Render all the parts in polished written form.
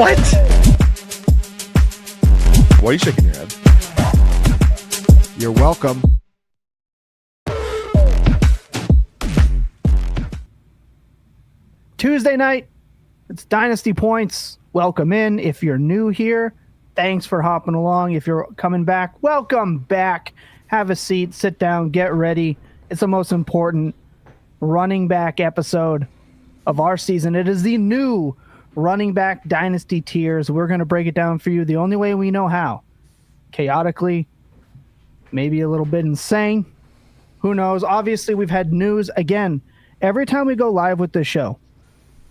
What? Why are you shaking your head? You're welcome. Tuesday night, it's Dynasty Points. Welcome in. If you're new here, thanks for hopping along. If you're coming back, welcome back. Have a seat, sit down, get ready. It's the most important running back episode of our season. It is the new running back Dynasty tiers. We're going to break it down for you the only way we know how. Chaotically, maybe a little bit insane. Who knows? Obviously, we've had news. Again, every time we go live with this show,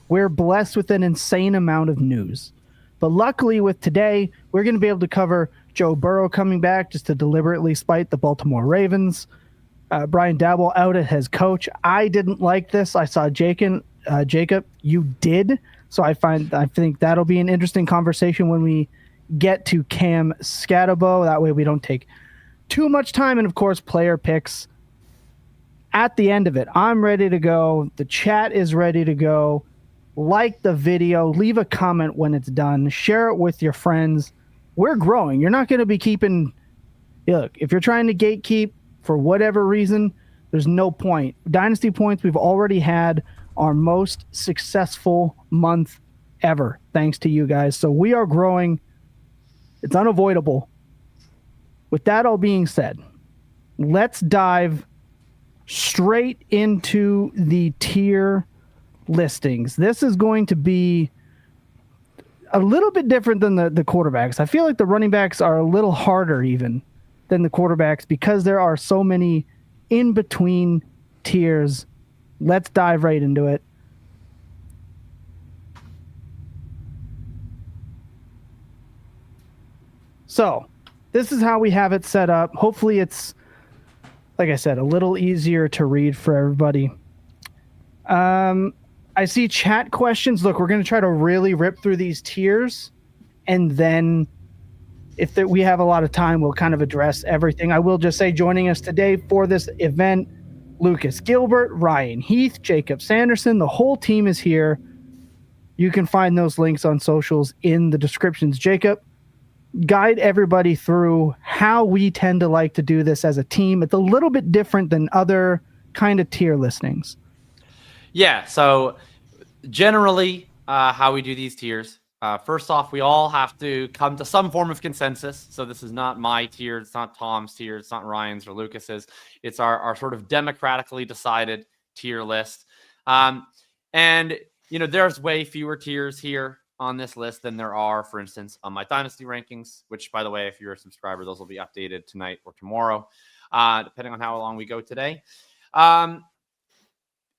we're blessed with an insane amount of news. But luckily with today, we're going to be able to cover Joe Burrow coming back just to deliberately spite the Baltimore Ravens. Brian Daboll out as coach. I didn't like this. I saw Jacob, you did. So I think that'll be an interesting conversation when we get to Cam Scatabo. That way we don't take too much time. And of course, player picks at the end of it. I'm ready to go. The chat is ready to go. Like the video, leave a comment when it's done, share it with your friends. We're growing. You're not going to be keeping, look, if you're trying to gatekeep for whatever reason, there's no point. Dynasty Points, we've already had our most successful month ever, thanks to you guys. So we are growing. It's unavoidable. With that all being said, let's dive straight into the tier listings. This is going to be a little bit different than the quarterbacks. I feel like the running backs are a little harder even than the quarterbacks because there are so many in between tiers. Let's dive right into it. So this is how we have it set up. Hopefully it's, like I said, a little easier to read for everybody. I see chat questions. Look, we're going to try to really rip through these tiers, and then if we have a lot of time, we'll kind of address everything. I will just say joining us today for this event, Lucas Gilbert, Ryan Heath, Jacob Sanderson, the whole team is here. You can find those links on socials in the descriptions. Jacob, guide everybody through how we tend to like to do this as a team. It's a little bit different than other kind of tier listings. Yeah, so generally how we do these tiers, first off, we all have to come to some form of consensus. So this is not my tier, it's not Tom's tier, it's not Ryan's or Lucas's. It's our sort of democratically decided tier list. And, you know, there's way fewer tiers here on this list than there are, for instance, on my Dynasty rankings, which, by the way, if you're a subscriber, those will be updated tonight or tomorrow, depending on how long we go today.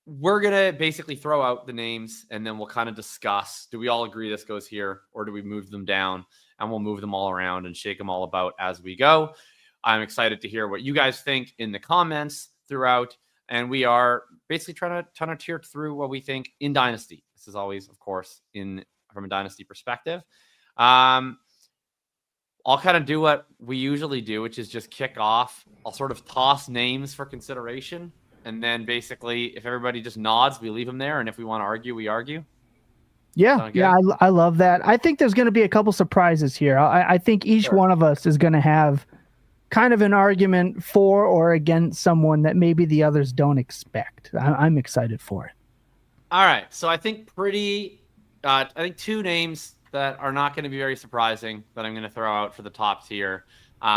We're going to basically throw out the names and then we'll kind of discuss, do we all agree this goes here or do we move them down? And we'll move them all around and shake them all about as we go. I'm excited to hear what you guys think in the comments throughout. And we are basically trying to tier through what we think in Dynasty. This is always, of course, from a Dynasty perspective. I'll kind of do what we usually do, which is just kick off. I'll sort of toss names for consideration. And then basically, if everybody just nods, we leave them there. And if we want to argue, we argue. Yeah, I love that. I think there's going to be a couple surprises here. I think each one of us is going to have kind of an argument for or against someone that maybe the others don't expect. I'm excited for it. All right. So I think I think two names that are not going to be very surprising that I'm going to throw out for the top tier.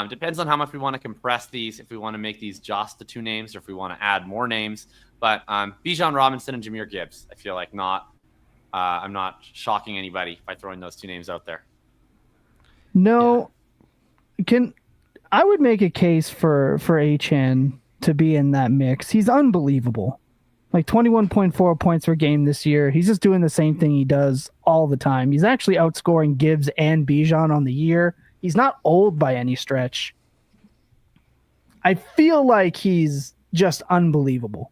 Depends on how much we want to compress these, if we want to make these just the two names or if we want to add more names. But Bijan Robinson and Jahmyr Gibbs, I feel like I'm not shocking anybody by throwing those two names out there. No, I would make a case for Achane to be in that mix. He's unbelievable. Like 21.4 points per game this year. He's just doing the same thing he does all the time. He's actually outscoring Gibbs and Bijan on the year. He's not old by any stretch. I feel like he's just unbelievable.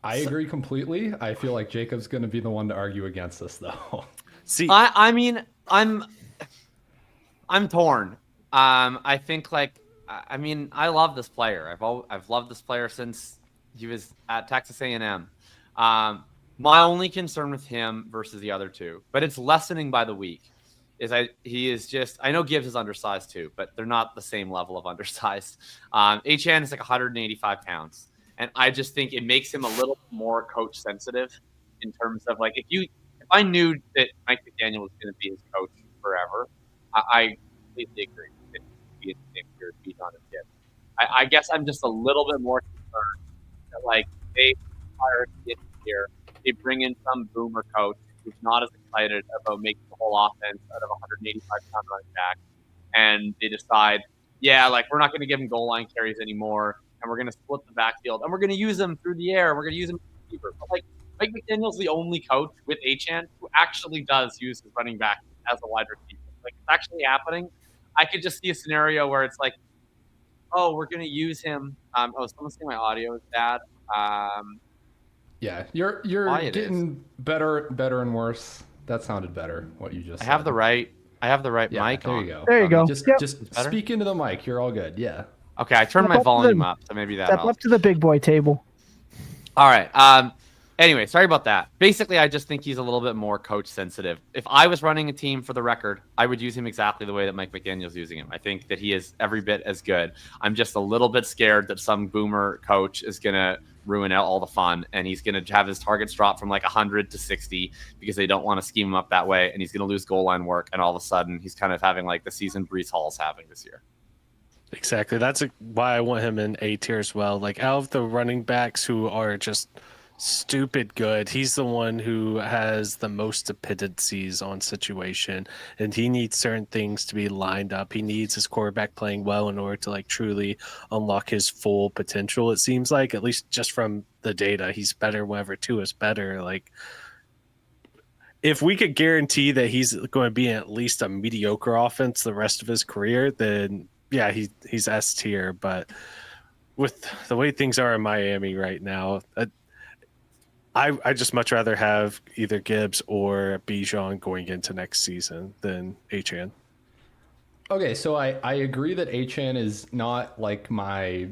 I agree completely. I feel like Jacob's going to be the one to argue against this, though. See, I mean, I'm torn. I think I love this player. I've loved this player since he was at Texas A&M. My only concern with him versus the other two, but it's lessening by the week, is he is just, I know Gibbs is undersized too, but they're not the same level of undersized. HN is like 185 pounds. And I just think it makes him a little more coach sensitive in terms of like, if I knew that Mike McDaniel was going to be his coach forever, I completely agree. It would be in the same tier as Bijan and Gibbs. I guess I'm just a little bit more concerned that like they hire him here. They bring in some boomer coach who's not as excited about making the whole offense out of a 185-pound running back, and they decide, yeah, like we're not going to give him goal line carries anymore, and we're going to split the backfield, and we're going to use him through the air, and we're going to use him as a receiver. But like Mike McDaniel's the only coach with Achane who actually does use his running back as a wide receiver. Like it's actually happening. I could just see a scenario where it's like, oh, we're going to use him. Someone's saying my audio is bad. Yeah, you're getting better and worse. That sounded better. What you just said. I have the right mic there on. you go. There you go. Just speak into the mic. You're all good. Yeah. Okay, I turned my volume up, so maybe that Step helps. up to the big boy table. All right. Anyway, sorry about that. Basically, I just think he's a little bit more coach sensitive. If I was running a team, for the record, I would use him exactly the way that Mike McDaniel's using him. I think that he is every bit as good. I'm just a little bit scared that some boomer coach is going to ruin out all the fun, and he's going to have his targets drop from like 100 to 60 because they don't want to scheme him up that way, and he's going to lose goal line work, and all of a sudden he's kind of having like the season Breece Hall's having this year. Exactly. That's why I want him in A tier as well. Like out of the running backs who are just stupid good, he's the one who has the most dependencies on situation, and he needs certain things to be lined up. He needs his quarterback playing well in order to like truly unlock his full potential. It seems like, at least just from the data, he's better whenever two is better. Like if we could guarantee that he's going to be in at least a mediocre offense the rest of his career, then yeah, he's S tier. But with the way things are in Miami right now, I just much rather have either Gibbs or Bijan going into next season than Achane. Okay, so I agree that Achane is not like my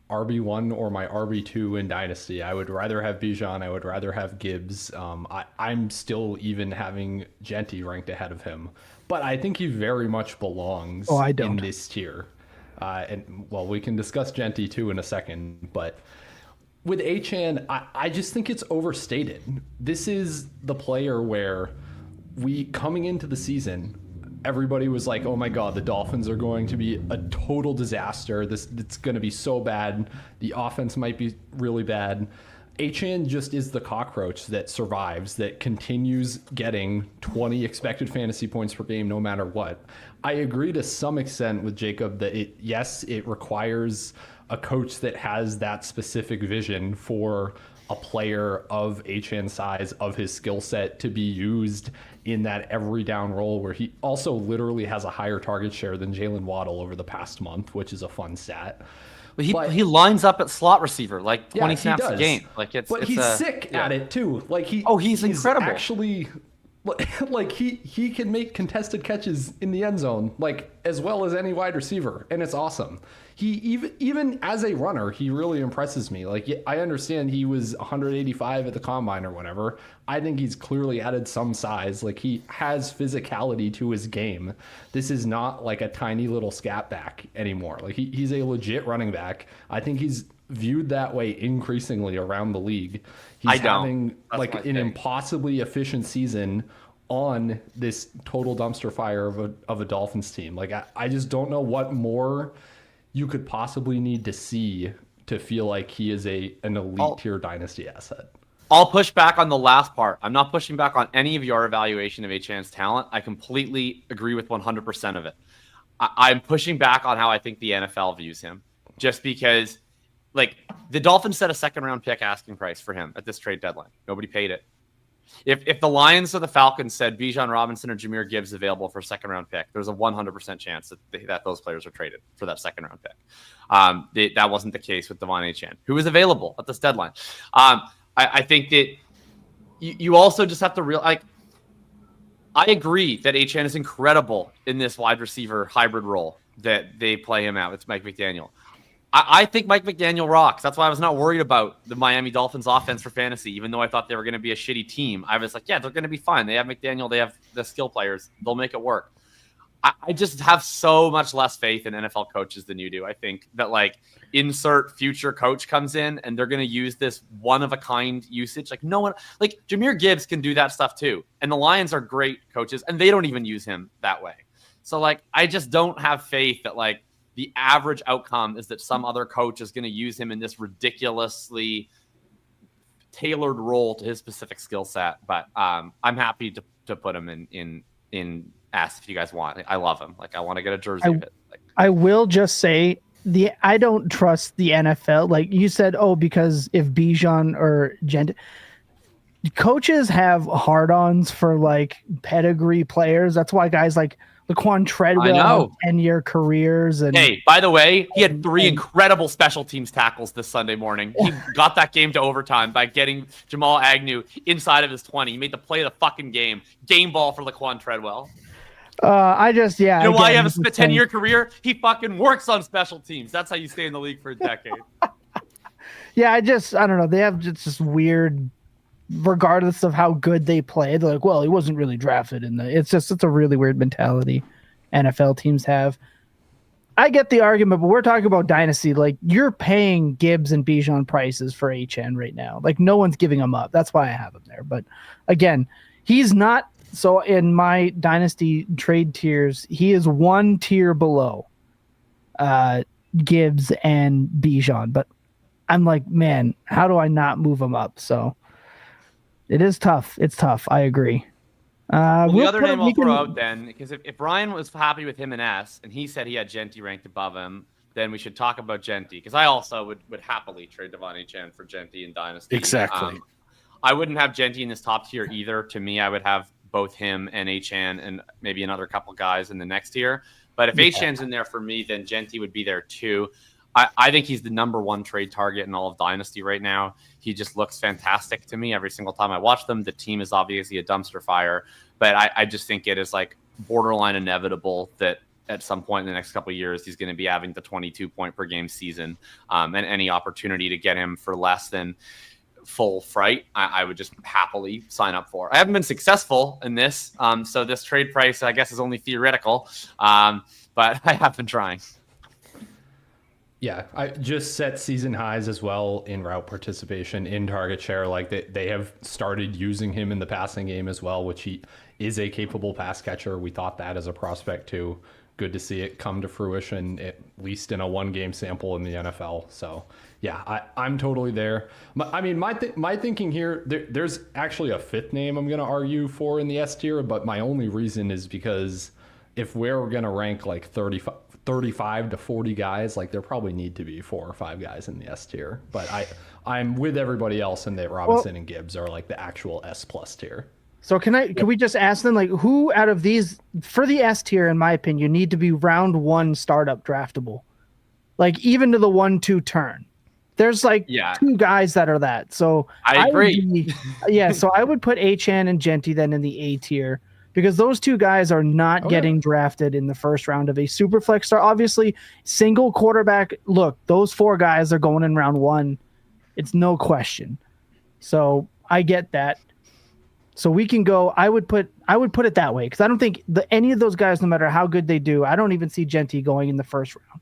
RB1 or my RB2 in Dynasty. I would rather have Bijan. I would rather have Gibbs. I'm still even having Genty ranked ahead of him. But I think he very much belongs in this tier. And we can discuss Genty too in a second, but with Achane, I just think it's overstated. This is the player where coming into the season, everybody was like, oh my God, the Dolphins are going to be a total disaster. It's going to be so bad. The offense might be really bad. Achane just is the cockroach that survives, that continues getting 20 expected fantasy points per game no matter what. I agree to some extent with Jacob that it requires a coach that has that specific vision for a player of Achane size, of his skill set, to be used in that every down role, where he also literally has a higher target share than Jalen Waddle over the past month, which is a fun stat. He lines up at slot receiver like 20 snaps a game. Like he's sick at it too. Like he's incredible. Actually, like he can make contested catches in the end zone like as well as any wide receiver, and it's awesome. He even as a runner, he really impresses me. Like I understand he was 185 at the combine or whatever. I think he's clearly added some size. Like he has physicality to his game. This is not like a tiny little scat back anymore. Like he's a legit running back. I think he's viewed that way increasingly around the league. He's having like an impossibly efficient season on this total dumpster fire of a Dolphins team. Like I just don't know what more you could possibly need to see to feel like he is an elite tier dynasty asset. I'll push back on the last part. I'm not pushing back on any of your evaluation of Achane's talent. I completely agree with 100% of it. I'm pushing back on how I think the NFL views him, just because like the Dolphins set a second round pick asking price for him at this trade deadline. Nobody paid it. If the Lions or the Falcons said Bijan Robinson or Jahmyr Gibbs available for a second round pick, there's a 100% chance that those players are traded for that second round pick. That wasn't the case with Devon Achane, who was available at this deadline. I think that you also just have to I agree that Achane is incredible in this wide receiver hybrid role that they play him out with Mike McDaniel. I think Mike McDaniel rocks. That's why I was not worried about the Miami Dolphins offense for fantasy, even though I thought they were going to be a shitty team. I was like, yeah, they're going to be fine. They have McDaniel. They have the skill players. They'll make it work. I just have so much less faith in NFL coaches than you do. I think that like insert future coach comes in and they're going to use this one of a kind usage. Like no one, like Jahmyr Gibbs can do that stuff too. And the Lions are great coaches and they don't even use him that way. So like, I just don't have faith that like the average outcome is that some other coach is going to use him in this ridiculously tailored role to his specific skill set. But I'm happy to put him in S if you guys want. I love him. Like I want to get a jersey of it. Like, I will just say I don't trust the NFL. Like you said, because if Bijan or coaches have hard-ons for like pedigree players. That's why guys like Laquan Treadwell have 10-year careers. And hey, by the way, he had 3 incredible special teams tackles this Sunday morning. He got that game to overtime by getting Jamal Agnew inside of his 20. He made the play of the fucking game. Game ball for Laquan Treadwell. You know why you have a 10-year career? He fucking works on special teams. That's how you stay in the league for a decade. I don't know. They have just this weird, regardless of how good they play, they're like, well, he wasn't really drafted in it's a really weird mentality NFL teams have. I get the argument, but we're talking about dynasty. Like you're paying Gibbs and Bijan prices for HN right now. Like no one's giving him up. That's why I have him there. But again, he's not. So in my dynasty trade tiers, he is 1 tier below Gibbs and Bijan. But I'm like, man, how do I not move him up? So it is tough. It's tough. I agree. The other name I'll throw out then, because if Brian was happy with him in S and he said he had Genty ranked above him, then we should talk about Genty. Because I also would happily trade Devon Achane for Genty in Dynasty. Exactly. I wouldn't have Genty in this top tier either. To me, I would have both him and Achane and maybe another couple guys in the next tier. But if Achane's in there for me, then Genty would be there too. I think he's the number 1 trade target in all of Dynasty right now. He just looks fantastic to me every single time I watch them. The team is obviously a dumpster fire, but I just think it is like borderline inevitable that at some point in the next couple of years, he's going to be having the 22 point per game season. And any opportunity to get him for less than full fright, I would just happily sign up for. I haven't been successful in this. So this trade price, I guess, is only theoretical. But I have been trying. Yeah, I just set season highs as well in route participation, in target share. Like they have started using him in the passing game as well, which he is a capable pass catcher. We thought that as a prospect too. Good to see it come to fruition, at least in a 1-game sample in the NFL. So yeah, I'm totally there. I mean, my thinking here, there's actually a 5th name I'm going to argue for in the S tier, but my only reason is because if we're going to rank like 35 to 40 guys, like there probably need to be 4 or 5 guys in the S tier. But I'm with everybody else in that Robinson and Gibbs are like the actual S+ tier. So can we just ask them, like, who out of these for the S tier, in my opinion, need to be round 1 startup draftable, like even to the 1-2 turn? There's like 2 guys that are that. So I agree. So I would put Achane and Genty then in the A tier, because those 2 guys are not getting drafted in the first round of a super flex star. Obviously, single quarterback. Look, those 4 guys are going in round 1. It's no question. So I get that. So we can go. I would put it that way, because I don't think any of those guys, no matter how good they do, I don't even see Genty going in the first round.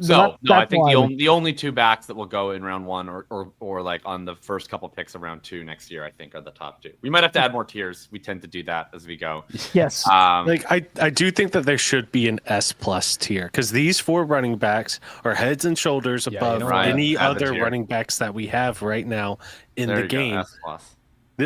So no, I think the only 2 backs that will go in round 1 or like on the first couple picks of round 2 next year, I think, are the top 2. We might have to add more tiers. We tend to do that as we go. Yes. Like I do think that there should be an S+ tier, because these 4 running backs are heads and shoulders above any other running backs that we have right now in the game.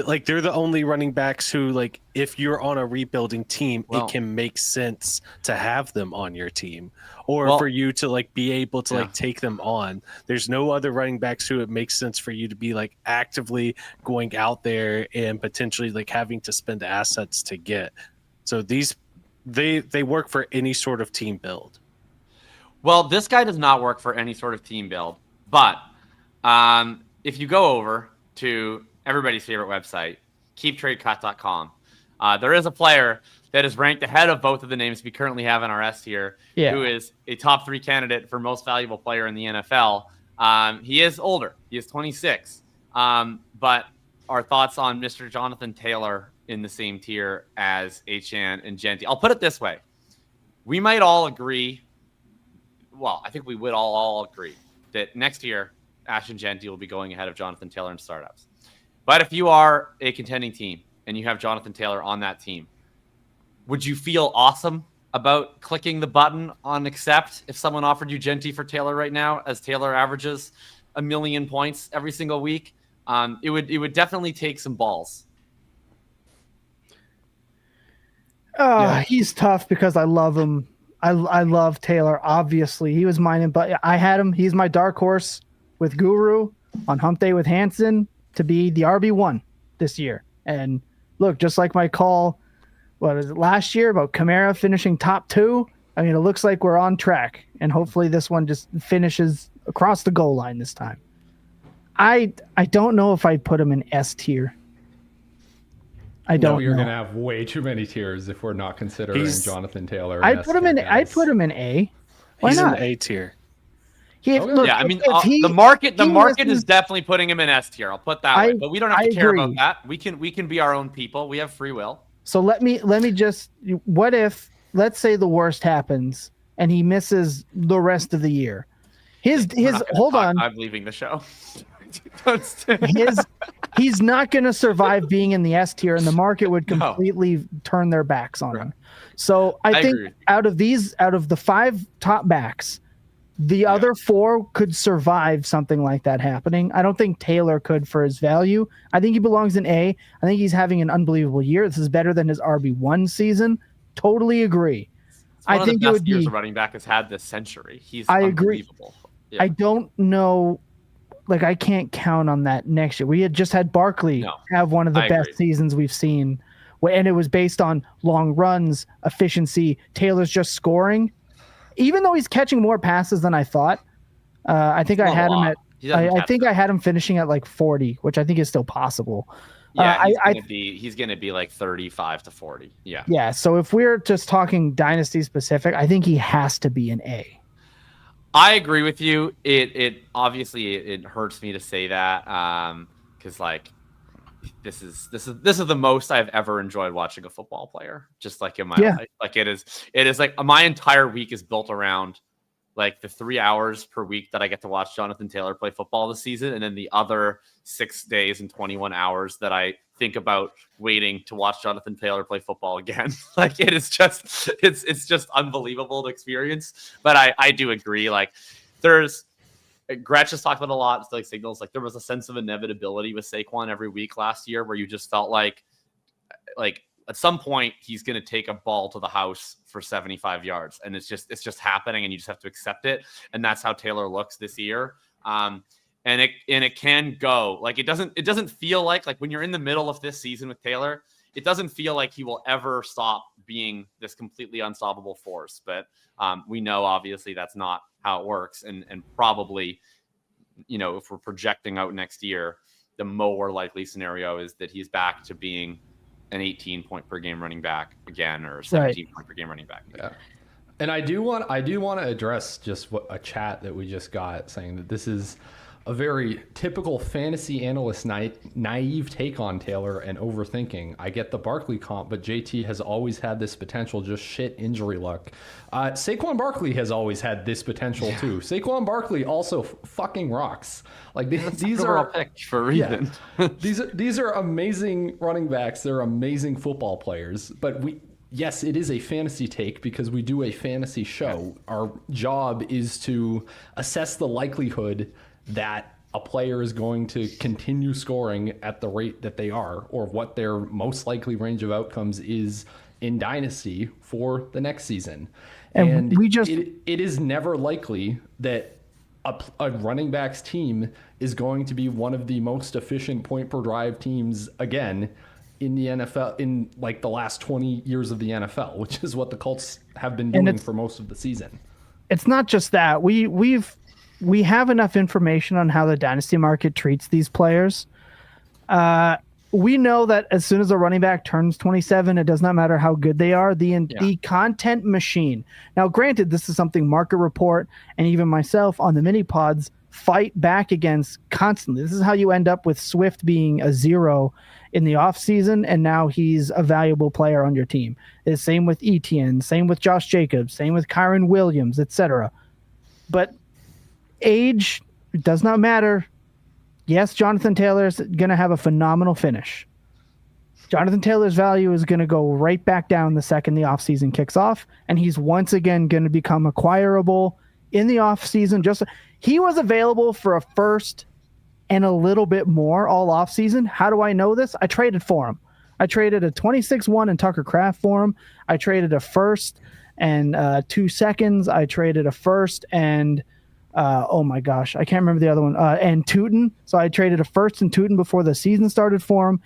Like they're the only running backs who, like, if you're on a rebuilding team, it can make sense to have them on your team, or for you to like be able to like take them on. There's no other running backs who it makes sense for you to be like actively going out there and potentially like having to spend assets to get. So these they work for any sort of team build. Well, this guy does not work for any sort of team build, but if you go over to everybody's favorite website, keeptradecut.com. There is a player that is ranked ahead of both of the names we currently have in our S tier, who is a top 3 candidate for most valuable player in the NFL. He is older. He is 26. But our thoughts on Mr. Jonathan Taylor in the same tier as Achane and Genty. I'll put it this way. We might all agree. Well, I think we would all agree that next year, Ashton Genty will be going ahead of Jonathan Taylor in startups. But if you are a contending team and you have Jonathan Taylor on that team, would you feel awesome about clicking the button on accept if someone offered you Genty for Taylor right now, as Taylor averages 1 million points every single week? It would definitely take some balls. He's tough because I love him. I love Taylor. Obviously, he was mine, but I had him. He's my dark horse with Guru on Hump Day with Hansen to be the RB1 this year. And look, just like my call, what was it, last year about Kamara finishing top 2? I mean, it looks like we're on track, and hopefully this one just finishes across the goal line this time. I don't know if I'd put him in S tier. I don't know. You're going to have way too many tiers if we're not considering Jonathan Taylor. I'd put him in A. Why He's not? in A tier. Look, I mean, if the market is definitely putting him in S tier. I'll put that way, but we don't have to care about that. We can be our own people. We have free will. So let me just. What if, let's say, the worst happens and he misses the rest of the year? Hold on. I'm leaving the show. He's not going to survive being in the S tier, and the market would completely turn their backs on him. So I think agree. out of the 5 top backs, the other 4 could survive something like that happening. I don't think Taylor could for his value. I think he belongs in A. I think he's having an unbelievable year. This is better than his RB1 season. Totally agree. I think the best years a running back has had this century. He's unbelievable. Yeah. I don't know. Like, I can't count on that next year. We had just had Barkley have one of the best seasons we've seen. And it was based on long runs, efficiency. Taylor's just scoring. Even though he's catching more passes than I thought, I think I had him at. I think I had him finishing at like 40, which I think is still possible. Yeah, he's gonna be like 35 to 40. Yeah. Yeah. So if we're just talking dynasty specific, I think he has to be an A. I agree with you. It obviously it hurts me to say that because like this is the most I've ever enjoyed watching a football player. Just like in my life, like it is like my entire week is built around like the 3 hours per week that I get to watch Jonathan Taylor play football this season, and then the other 6 days and 21 hours that I think about waiting to watch Jonathan Taylor play football again. Like it is just it's just unbelievable to experience. But I do agree. Like there's Gretsch has talked about a lot. It's like signals like there was a sense of inevitability with Saquon every week last year where you just felt like at some point he's going to take a ball to the house for 75 yards, and it's just happening, and you just have to accept it. And that's how Taylor looks this year. And it can go like it doesn't feel like when you're in the middle of this season with Taylor, it doesn't feel like he will ever stop being this completely unstoppable force. But we know obviously that's not how it works, and probably, you know, if we're projecting out next year, the more likely scenario is that he's back to being an 18 point per game running back again, or 17 point per game running back. Yeah. And I do want to address just a chat that we just got saying that this is a very typical fantasy analyst naive take on Taylor and overthinking. I get the Barkley comp, but JT has always had this potential, just shit injury luck. Saquon Barkley has always had this potential too. Saquon Barkley also fucking rocks. Like these are picked for a reason. Yeah, these are amazing running backs. They're amazing football players. But yes, it is a fantasy take because we do a fantasy show. Our job is to assess the likelihood that a player is going to continue scoring at the rate that they are, or what their most likely range of outcomes is in Dynasty for the next season. And it is never likely that a running backs team is going to be one of the most efficient point per drive teams again in the NFL in like the last 20 years of the NFL, which is what the Colts have been doing for most of the season. It's not just that. We have enough information on how the dynasty market treats these players. we know that as soon as a running back turns 27, it does not matter how good they are. The content machine. Now, granted, this is something Market Report and even myself on the mini pods fight back against constantly. This is how you end up with Swift being a 0 in the offseason, and now he's a valuable player on your team. It's same with Etienne, same with Josh Jacobs, same with Kyron Williams, etc. But age does not matter. Yes, Jonathan Taylor is going to have a phenomenal finish. Jonathan Taylor's value is going to go right back down the second the offseason kicks off, and he's once again going to become acquirable in the offseason. He was available for a first and a little bit more all offseason. How do I know this? I traded for him. I traded a 26-1 and Tucker Kraft for him. I traded a first and 2 seconds. I traded a first and oh my gosh, I can't remember the other one. And Tootin. So I traded a first and Tootin before the season started for him.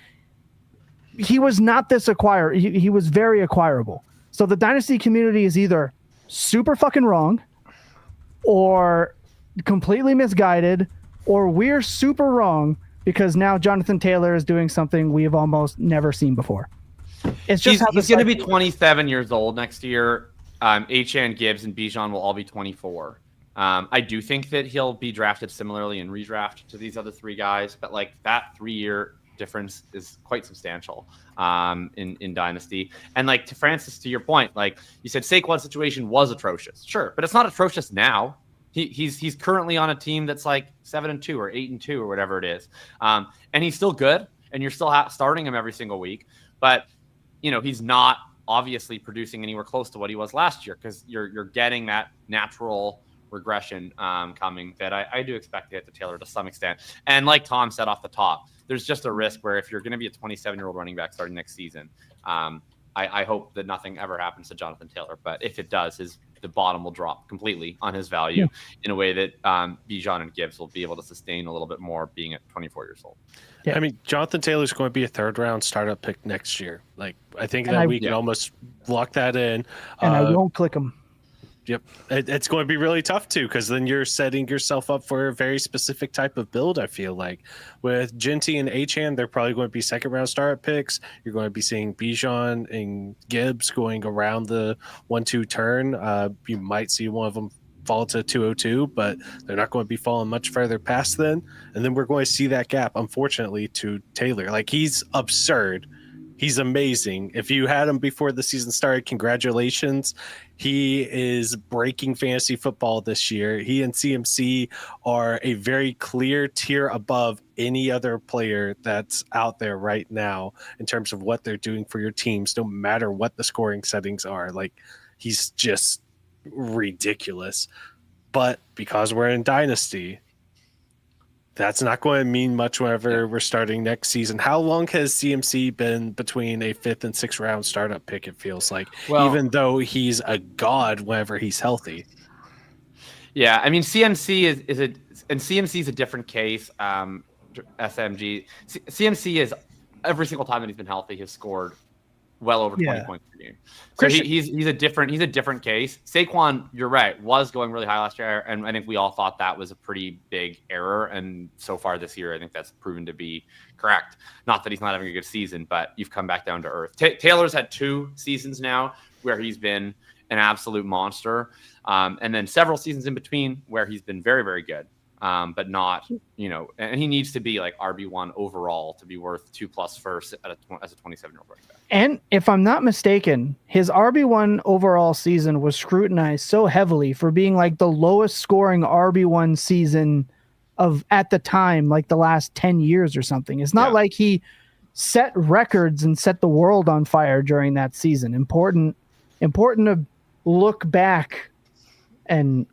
He was not this he was very acquirable. So the Dynasty community is either super fucking wrong or completely misguided, or we're super wrong because now Jonathan Taylor is doing something we have almost never seen before. It's just he's going to be 27 years old next year. Achane, Gibbs, and Bijan will all be 24. I do think that he'll be drafted similarly in redraft to these other 3 guys, but like that 3-year difference is quite substantial in Dynasty. And like to Francis, to your point, like you said, Saquon's situation was atrocious, sure, but it's not atrocious now. He's currently on a team that's like 7-2 or 8-2 or whatever it is, and he's still good, and you're still starting him every single week, but he's not obviously producing anywhere close to what he was last year because you're getting that natural regression coming that I do expect to hit the Taylor to some extent. And like Tom said off the top, there's just a risk where if you're going to be a 27-year-old running back starting next season, I hope that nothing ever happens to Jonathan Taylor. But if it does, the bottom will drop completely on his value in a way that Bijan and Gibbs will be able to sustain a little bit more being at 24 years old. Yeah. I mean, Jonathan Taylor's going to be a 3rd-round startup pick next year. Like, I think that we can almost lock that in. And I won't click him. Yep. It's going to be really tough, too, because then you're setting yourself up for a very specific type of build, I feel like. With Ginty and Achane, they're probably going to be 2nd-round startup picks. You're going to be seeing Bijan and Gibbs going around the 1-2 turn. You might see one of them fall to 202, but they're not going to be falling much further past then. And then we're going to see that gap, unfortunately, to Taylor. Like, he's absurd. He's amazing. If you had him before the season started, congratulations. He is breaking fantasy football this year. He and CMC are a very clear tier above any other player that's out there right now in terms of what they're doing for your teams, no matter what the scoring settings are. Like, he's just ridiculous. But because we're in Dynasty, that's not going to mean much whenever we're starting next season. How long has CMC been between a 5th and 6th round startup pick, it feels like, even though he's a god whenever he's healthy? Yeah, I mean, CMC is a different case. SMG. CMC is every single time that he's been healthy has scored well over 20 points per game. So he's a different case. Saquon, you're right, was going really high last year, and I think we all thought that was a pretty big error. And so far this year, I think that's proven to be correct. Not that he's not having a good season, but you've come back down to earth. Taylor's had 2 seasons now where he's been an absolute monster, and then several seasons in between where he's been very, very good. But not, and he needs to be like RB1 overall to be worth 2+ first as a 27-year-old running back. And if I'm not mistaken, his RB1 overall season was scrutinized so heavily for being like the lowest scoring RB1 season of at the time, like the last 10 years or something. It's not like he set records and set the world on fire during that season. Important to look back and,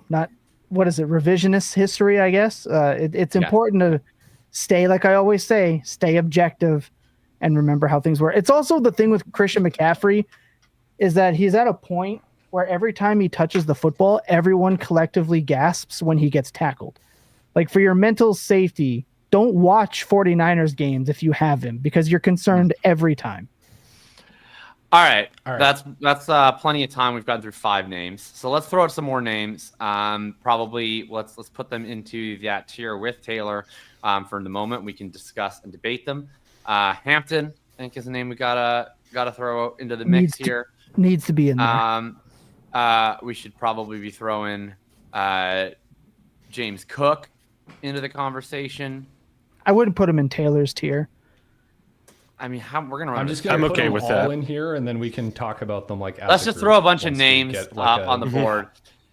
not, what is it, revisionist history, I guess. It's important to stay, like I always say, stay objective and remember how things were. It's also the thing with Christian McCaffrey is that he's at a point where every time he touches the football, everyone collectively gasps when he gets tackled. Like, for your mental safety, don't watch 49ers games if you have him, because you're concerned every time. All right. That's plenty of time. We've gotten through 5 names, so let's throw out some more names. Probably let's put them into that tier with Taylor for the moment. We can discuss and debate them. Hampton, I think, is the name we gotta throw into the mix here. Needs to be in there. We should probably be throwing James Cook into the conversation. I wouldn't put him in Taylor's tier. I mean, we're gonna run. I'm just gonna put okay them with all that. in here, and then we can talk about them like. Let's just throw a bunch of names up on the board.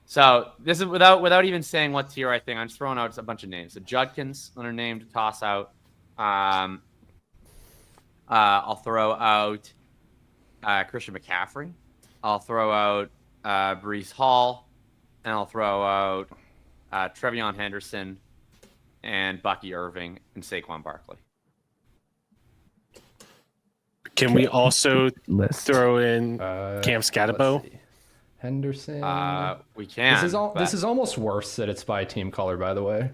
So this is without even saying what tier I think. I'm just throwing out a bunch of names. So Judkins, another name to toss out. I'll throw out Christian McCaffrey. I'll throw out Breece Hall, and I'll throw out TreVeyon Henderson and Bucky Irving and Saquon Barkley. Can we also List. throw in Cam Scatabo? Henderson. We can. This is almost worse that it's by team color, by the way.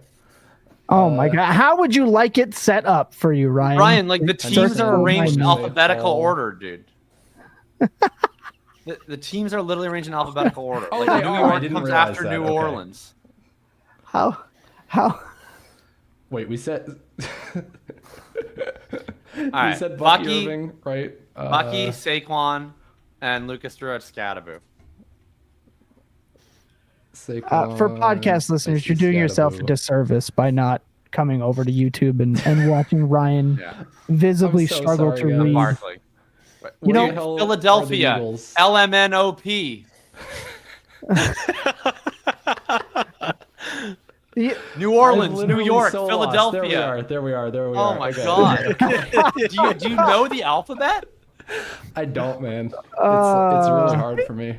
Oh my God! How would you like it set up for you, Ryan? Ryan, like the teams are arranged in Henderson. alphabetical order, dude. The teams are literally arranged in alphabetical order. Oh, Like they New are. I York didn't comes realize after that. New Okay. Orleans. How? Wait, we said. All We right, said Bucky, Irving, right? Bucky, Saquon, and Lucas threw out Scatabo. For podcast listeners, you're doing yourself a disservice by not coming over to YouTube and watching Ryan Yeah. visibly I'm so struggle sorry, to guys. read. Barkley. You know, Philadelphia, LMNOP. New Orleans, New York, Philadelphia. There we are. Oh my Okay. God. do you know the alphabet? I don't, man. It's really hard for me.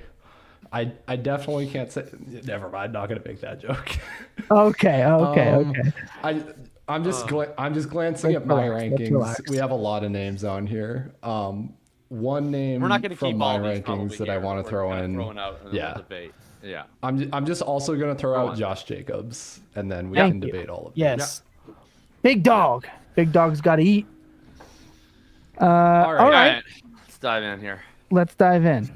I definitely can't say. Never mind. Not gonna make that joke. Okay. I'm just glancing at my rankings. We have a lot of names on here. One name We're not going to from keep my all these rankings that I want to throw in. Throwing out and then Yeah. we'll debate. Yeah. I'm just also gonna throw Go out on. Josh Jacobs, and then we Thank can you. debate all of them. Yes. Big dog. Big dog's got to eat. All right. All All right. right. Let's dive in here. Let's dive in.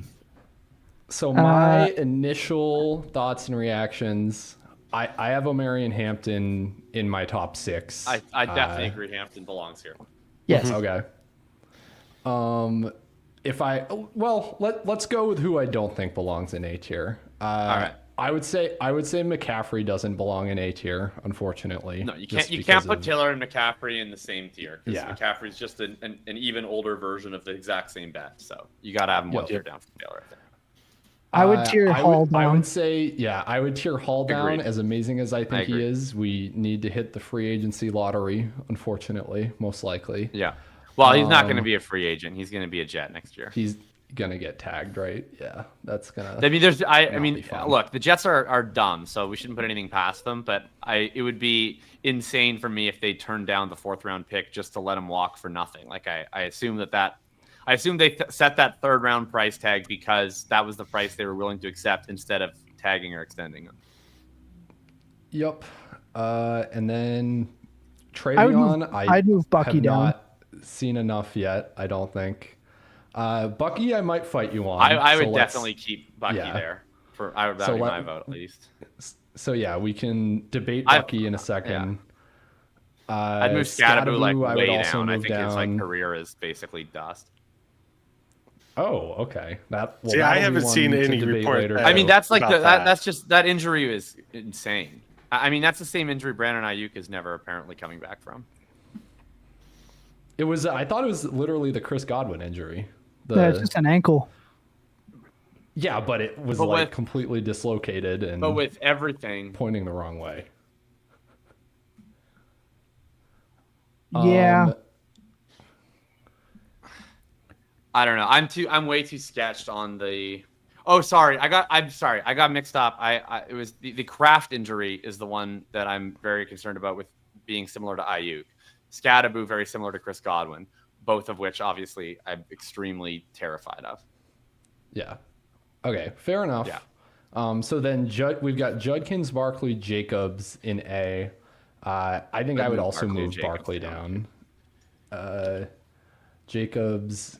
So my initial thoughts and reactions, I have Omarion Hampton in my top 6. I definitely agree Hampton belongs here. Yes. Okay. Let's go with who I don't think belongs in A tier. All right. I would say McCaffrey doesn't belong in A tier, unfortunately. No, you just can't put because Taylor and McCaffrey in the same tier because Yeah. McCaffrey's just an even older version of the exact same bet. So you got to have him one Yep. tier down from Taylor right there. I would tier Hall down. I would say, I would tier Hall down. Agreed. As amazing as I think he agree. is, we need to hit the free agency lottery, unfortunately, most likely. Yeah. Well, he's not going to be a free agent. He's going to be a Jet next year. He's gonna get tagged, right? Yeah, that's gonna. I mean, be fun. look, the Jets are dumb, so we shouldn't put anything past them. But it would be insane for me if they turned down the 4th round pick just to let him walk for nothing. Like I assume I assume they set that 3rd round price tag because that was the price they were willing to accept instead of tagging or extending him. Yep. And then TreVeyon, I'd move Bucky have down. not seen enough yet. I don't think. Bucky, I might fight you on. I so would let's- definitely keep Bucky yeah. there. That would So be let- my vote at least. So yeah, we can debate I- Bucky in a second. I'd move Scatterbo like I would way also down. I move think his like down. career is basically dust. Oh, okay. See, I haven't seen any report. I mean, that's like about that. that's just that injury is insane. I mean, that's the same injury Brandon Ayuk is never apparently coming back from. It was. I thought it was literally the Chris Godwin injury. Yeah, it's just an ankle. Yeah, but it was But like with- completely dislocated and But with everything, pointing the wrong way. Yeah. I don't know. I'm way too sketched on the. Oh, sorry. I'm sorry. I got mixed up. It was the Kraft injury is the one that I'm very concerned about with being similar to Ayuk. Scatterbo very similar to Chris Godwin, both of which obviously I'm extremely terrified of. Yeah. Okay, fair enough. Yeah. So then we've got Judkins, Barkley, Jacobs in A. I think I would move also Barkley or move Jacobs Barkley down. Jacobs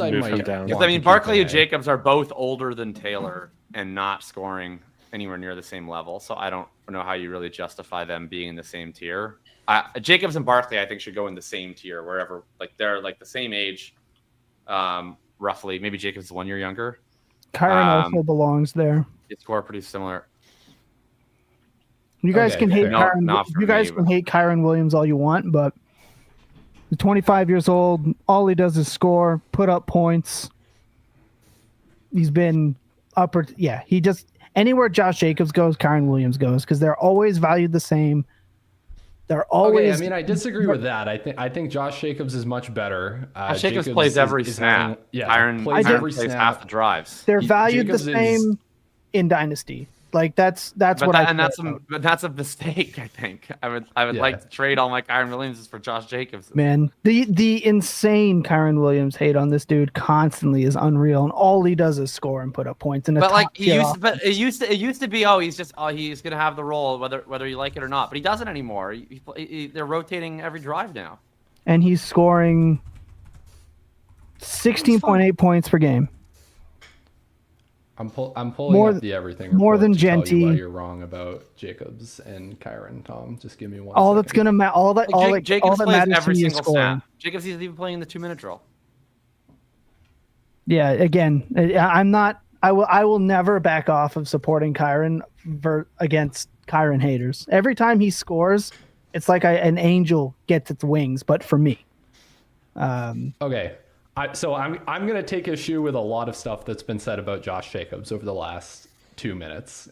I would move him might down. want Because to I mean, keep Barkley in and A. Jacobs are both older than Taylor and not scoring anywhere near the same level. So I don't know how you really justify them being in the same tier. Jacobs and Barkley, I think, should go in the same tier wherever, like they're like the same age, roughly. Maybe Jacobs is 1 year younger. Kyron also belongs there. They score pretty similar. You guys can hate Kyron. Not for You guys me, can hate Kyron Williams all you want, but he's 25 years old. All he does is score, put up points. He's been upper. Yeah, he just anywhere Josh Jacobs goes, Kyron Williams goes because they're always valued the same. They're always. Okay, I mean, I disagree with that. I think Josh Jacobs is much better. Josh Jacobs plays every snap. Kyron plays half the drives. They're valued the same in Dynasty. Like that's what that's a mistake. I think I would like to trade all my Kyron Williams for Josh Jacobs. Man, the insane Kyron Williams hate on this dude constantly is unreal, and all he does is score and put up points. And it used to be he's gonna have the role whether you like it or not, but he doesn't anymore. They're rotating every drive now, and he's scoring 16.8 points per game. I'm pulling up the everything more report than to tell you Genty. why you're wrong about Jacobs and Kyron, Tom. Just give me one. All second. that's gonna matter. Jacobs plays matters every to me is single scoring. snap. Jacobs isn't even playing the 2-minute drill. Yeah, again, I'm not. I will never back off of supporting Kyron against Kyron haters. Every time he scores, it's like an angel gets its wings, but for me. Okay. So I'm going to take issue with a lot of stuff that's been said about Josh Jacobs over the last 2 minutes.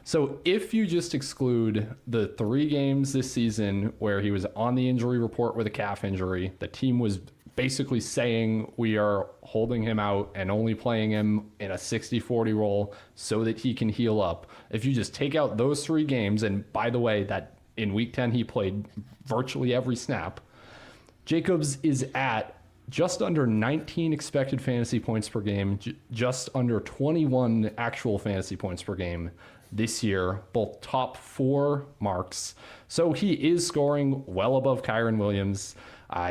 So if you just exclude the 3 games this season where he was on the injury report with a calf injury, the team was basically saying we are holding him out and only playing him in a 60-40 role so that he can heal up. If you just take out those 3 games, and by the way, that in week 10 he played virtually every snap, Jacobs is at just under 19 expected fantasy points per game, just under 21 actual fantasy points per game this year, both top 4 marks. So he is scoring well above Kyron Williams.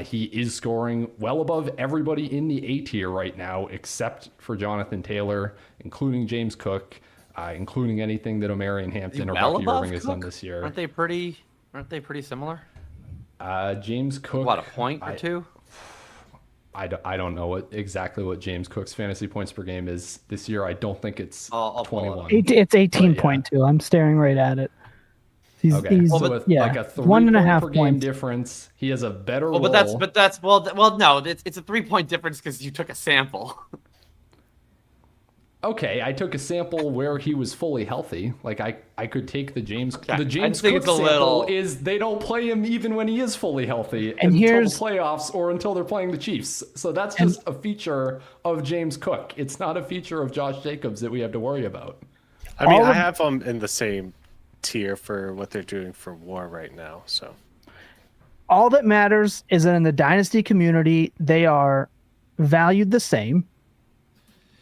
He is scoring well above everybody in the A tier right now, except for Jonathan Taylor, including James Cook, including anything that Omarion Hampton or Bucky Irving has done this year. Aren't they pretty similar? James Cook. What, a point or 2? I don't know exactly what James Cook's fantasy points per game is this year. I don't think it's I'll 21. It's 18.2. I'm staring right at it. He's like a 3 1.5 per game difference. He has a better role. No, it's a 3-point difference because you took a sample. Okay, I took a sample where he was fully healthy. Like I could take the James Cook sample is they don't play him even when he is fully healthy until the playoffs or until they're playing the Chiefs. So that's just a feature of James Cook. It's not a feature of Josh Jacobs that we have to worry about. I mean, I have them in the same tier for what they're doing for WAR right now. So all that matters is that in the Dynasty community, they are valued the same.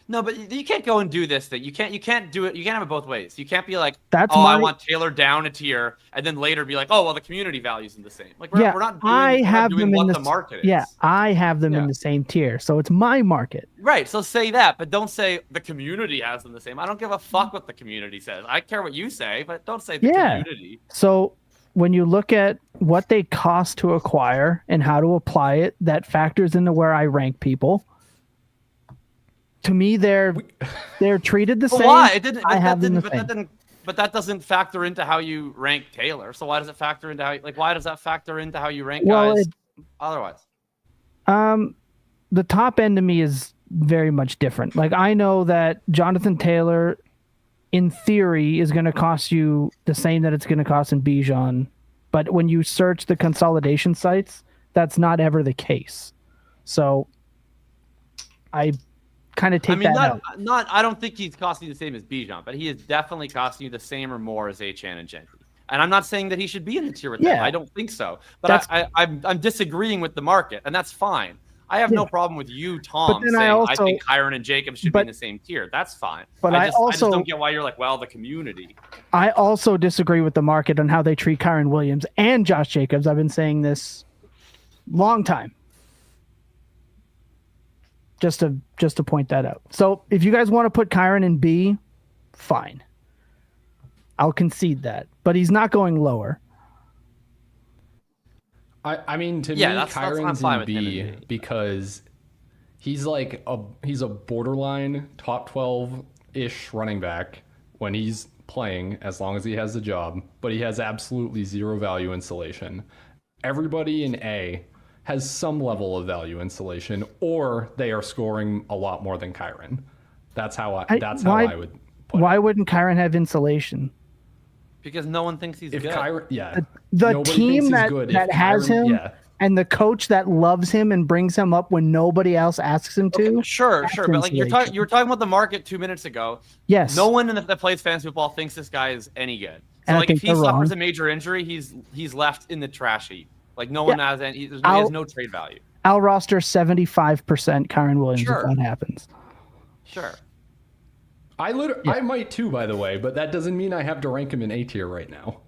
No, but you can't go and do this thing. You can't do it. You can't have it both ways. You can't be like, I want Taylor down a tier, and then later be like, oh, well, the community values in the same. Like, we're not doing what the market is. Yeah, I have them in the same tier, so it's my market. Right, so say that, but don't say the community has them the same. I don't give a fuck what the community says. I care what you say, but don't say the community. So when you look at what they cost to acquire and how to apply it, that factors into where I rank people. To me, they're treated the same. Why? It didn't. But that doesn't factor into how you rank Taylor. So why does it factor into why does that factor into how you rank guys otherwise? The top end to me is very much different. Like I know that Jonathan Taylor, in theory, is going to cost you the same that it's going to cost in Bijan, but when you search the consolidation sites, that's not ever the case. So I kind of take that out. I don't think he's costing you the same as Bijan, but he is definitely costing you the same or more as Achane and Genty. And I'm not saying that he should be in the tier with them. I don't think so. But I'm disagreeing with the market, and that's fine. I have no problem with you, Tom, saying I think Kyron and Jacobs should be in the same tier. That's fine. But I just don't get why you're like, well, the community. I also disagree with the market on how they treat Kyron Williams and Josh Jacobs. I've been saying this long time. Just to point that out. So if you guys want to put Kyron in B, fine. I'll concede that. But he's not going lower. I mean, to Yeah, me, that's I'm Kyron's fine in with him B in B. because he's he's a borderline top 12-ish running back when he's playing, as long as he has the job, but he has absolutely zero value insulation. Everybody in A has some level of value insulation, or they are scoring a lot more than Kyron. That's how I would put Why it. wouldn't Kyron have insulation? Because no one thinks he's If good. Kyron, yeah, The nobody team thinks he's that, good. that If has Kyron- him yeah. and the coach that loves him and brings him up when nobody else asks him to. Sure, that's but like insulation. you were talking about the market 2 minutes ago. Yes. No one that plays fantasy football thinks this guy is any good. So And I like think if he they're suffers wrong. a major injury, he's left in the trash heap. Like no one has any. He has no trade value. I'll roster 75% Kyron Williams Sure. if that happens. Sure. I might too, by the way, but that doesn't mean I have to rank him in A tier right now.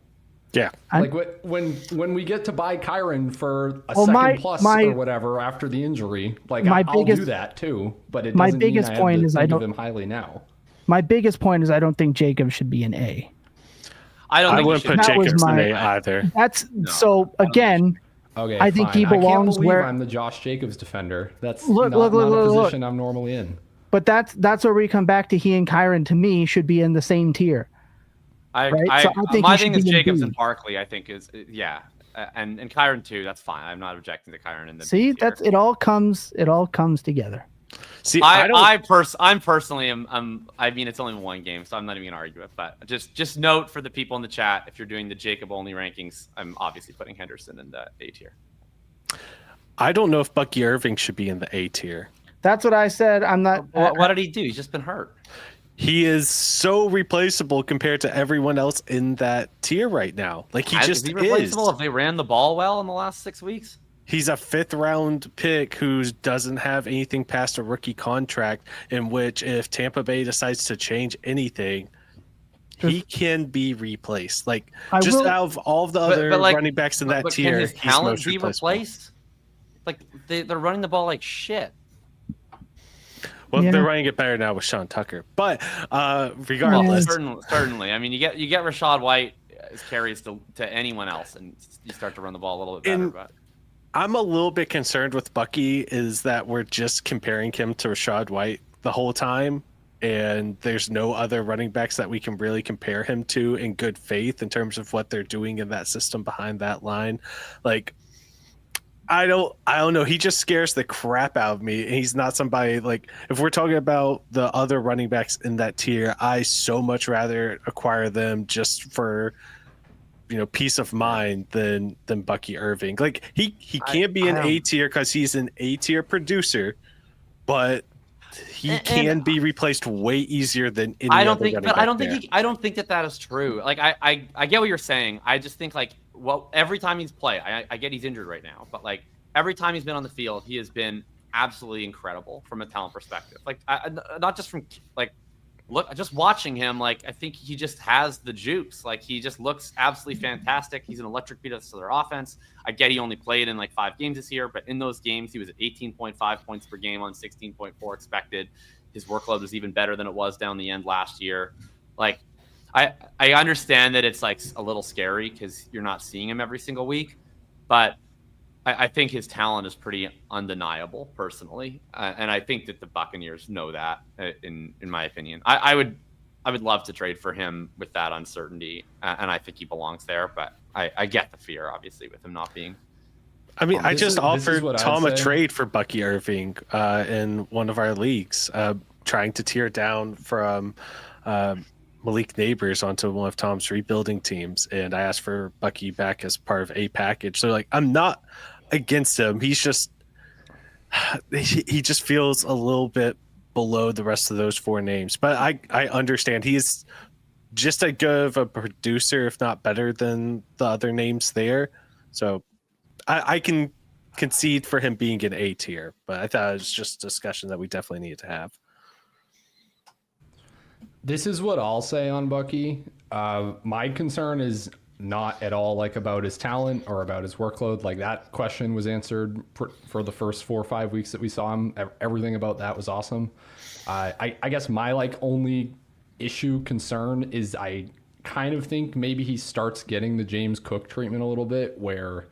Yeah. Like when we get to buy Kyron for a Well, second plus or whatever after the injury, like I'll do that too. But it doesn't mean I have to think of him highly now. My biggest point is I don't think Jacob should be an A. I wouldn't put That was Jacobs in my- A either. So again, Okay, I think fine. he I can't belongs believe where. I'm the Josh Jacobs defender. That's Look, not a look. position I'm normally in. But that's where we come back to he and Kyron. To me, should be in the same tier. Right? So I think my he thing should is be in Jacobs B. and Barkley. I think is yeah, and Kyron too. That's fine. I'm not objecting to Kyron in the See, B tier. it all comes together. See, I'm personally I mean it's only one game, so I'm not even gonna argue it. But just note for the people in the chat, if you're doing the Jacob only rankings, I'm obviously putting Henderson in the A tier. I don't know if Bucky Irving should be in the A tier. That's what I said. I'm not. What did he do? He's just been hurt. He is so replaceable compared to everyone else in that tier right now. Like Is he replaceable if they ran the ball well in the last 6 weeks? He's a 5th round pick who doesn't have anything past a rookie contract, in which if Tampa Bay decides to change anything, he can be replaced. Like out of all of the other running backs in that tier, can his he's talent most be replaceable. replaced? Like they're running the ball like shit. Well, Yeah. they're running it better now with Sean Tucker. But regardless, Certainly. I mean, you get Rashad White as carries to anyone else, and you start to run the ball a little bit better. But I'm a little bit concerned with Bucky is that we're just comparing him to Rashad White the whole time, and there's no other running backs that we can really compare him to in good faith in terms of what they're doing in that system behind that line. Like, I don't know. He just scares the crap out of me. He's not somebody like, if we're talking about the other running backs in that tier, I so much rather acquire them just for, peace of mind than Bucky Irving. Like he can't be an A tier because he's an A tier producer, but he can be replaced way easier than any I don't other think, running but back I don't there. think I don't think that is true. Like I get what you're saying. I just think like every time he's played, I get he's injured right now, but like every time he's been on the field, he has been absolutely incredible from a talent perspective. Like not just from like just watching him, like I think he just has the juice. Like he just looks absolutely fantastic. He's an electric piece of their offense. I get he only played in like 5 games this year, but in those games he was at 18.5 points per game on 16.4 expected. His workload was even better than it was down the end last year. Like I understand that it's like a little scary because you're not seeing him every single week, but I think his talent is pretty undeniable personally. And I think that the Buccaneers know that in my opinion. I would love to trade for him with that uncertainty. And I think he belongs there, but I get the fear obviously with him not being. I mean, I just offered Tom a say. trade for Bucky Irving in one of our leagues, trying to tear down from Malik Neighbors onto one of Tom's rebuilding teams. And I asked for Bucky back as part of a package. So like, I'm not against him. He's just, he just feels a little bit below the rest of those 4 names. But I understand he's just as good of a producer, if not better than the other names there. So I can concede for him being an A tier, but I thought it was just a discussion that we definitely needed to have. This is what I'll say on Bucky. My concern is not at all like about his talent or about his workload. Like that question was answered for the first 4 or 5 weeks that we saw him. Everything about that was awesome. I guess my like only concern is I kind of think maybe he starts getting the James Cook treatment a little bit, where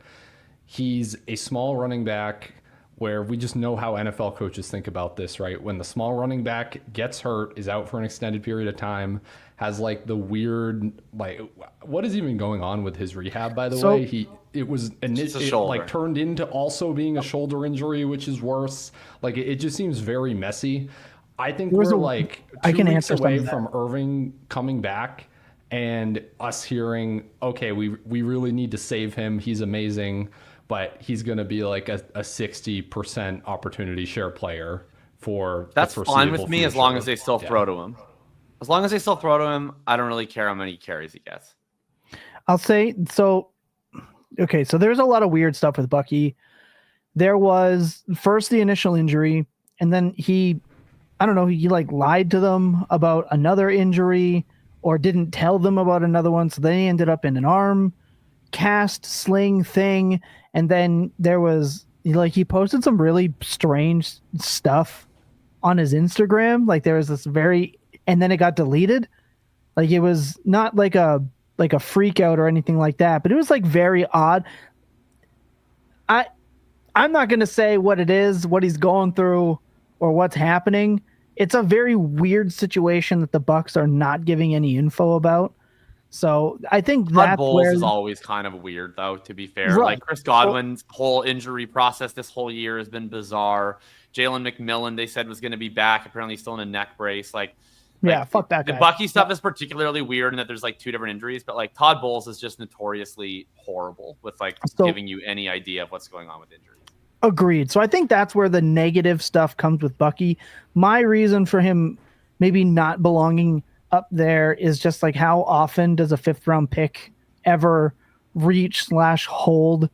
He's a small running back where we just know how NFL coaches think about this, right? When the small running back gets hurt, is out for an extended period of time, has like the weird, like, what is even going on with his rehab, by the way? It was like turned into also being a shoulder injury, which is worse. Like it just seems very messy. I think we're like 2 weeks away from Irving coming back and us hearing, okay, we really need to save him. He's amazing, but he's going to be like a 60% opportunity share player for that's fine with me as long as they still throw to him. As long as they still throw to him, I don't really care how many carries he gets. I'll say so. Okay, so there's a lot of weird stuff with Bucky. There was first the initial injury, and then he like lied to them about another injury or didn't tell them about another one. So they ended up in an arm cast sling thing. And then there was he posted some really strange stuff on his Instagram. Like there was this and then it got deleted. Like it was not like a freak out or anything like that, but it was like very odd. I'm not going to say what it is, what he's going through or what's happening. It's a very weird situation that the Bucs are not giving any info about. So I think that's where is always kind of weird, though, to be fair. Right. Like Chris Godwin's whole injury process this whole year has been bizarre. Jalen McMillan, they said, was going to be back. Apparently still in a neck brace. Fuck that guy. The Bucky stuff is particularly weird in that there's like 2 different injuries, but like Todd Bowles is just notoriously horrible with giving you any idea of what's going on with injuries. Agreed. So I think that's where the negative stuff comes with Bucky. My reason for him maybe not belonging up there is just like how often does a 5th round pick ever reach / hold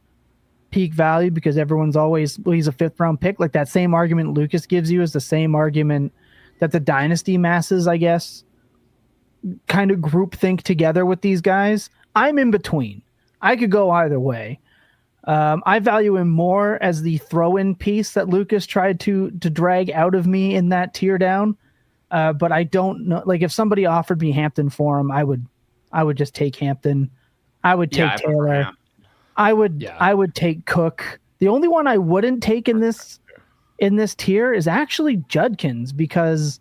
peak value, because everyone's always, well, he's a 5th round pick. Like that same argument Lucas gives you is the same argument that the dynasty masses, I guess, kind of group think together with these guys. I'm in between. I could go either way. I value him more as the throw-in piece that Lucas tried to drag out of me in that tier down. But I don't know. Like if somebody offered me Hampton for him, I would just take Hampton. I would take Taylor. I would take Cook. The only one I wouldn't take in this tier is actually Judkins, because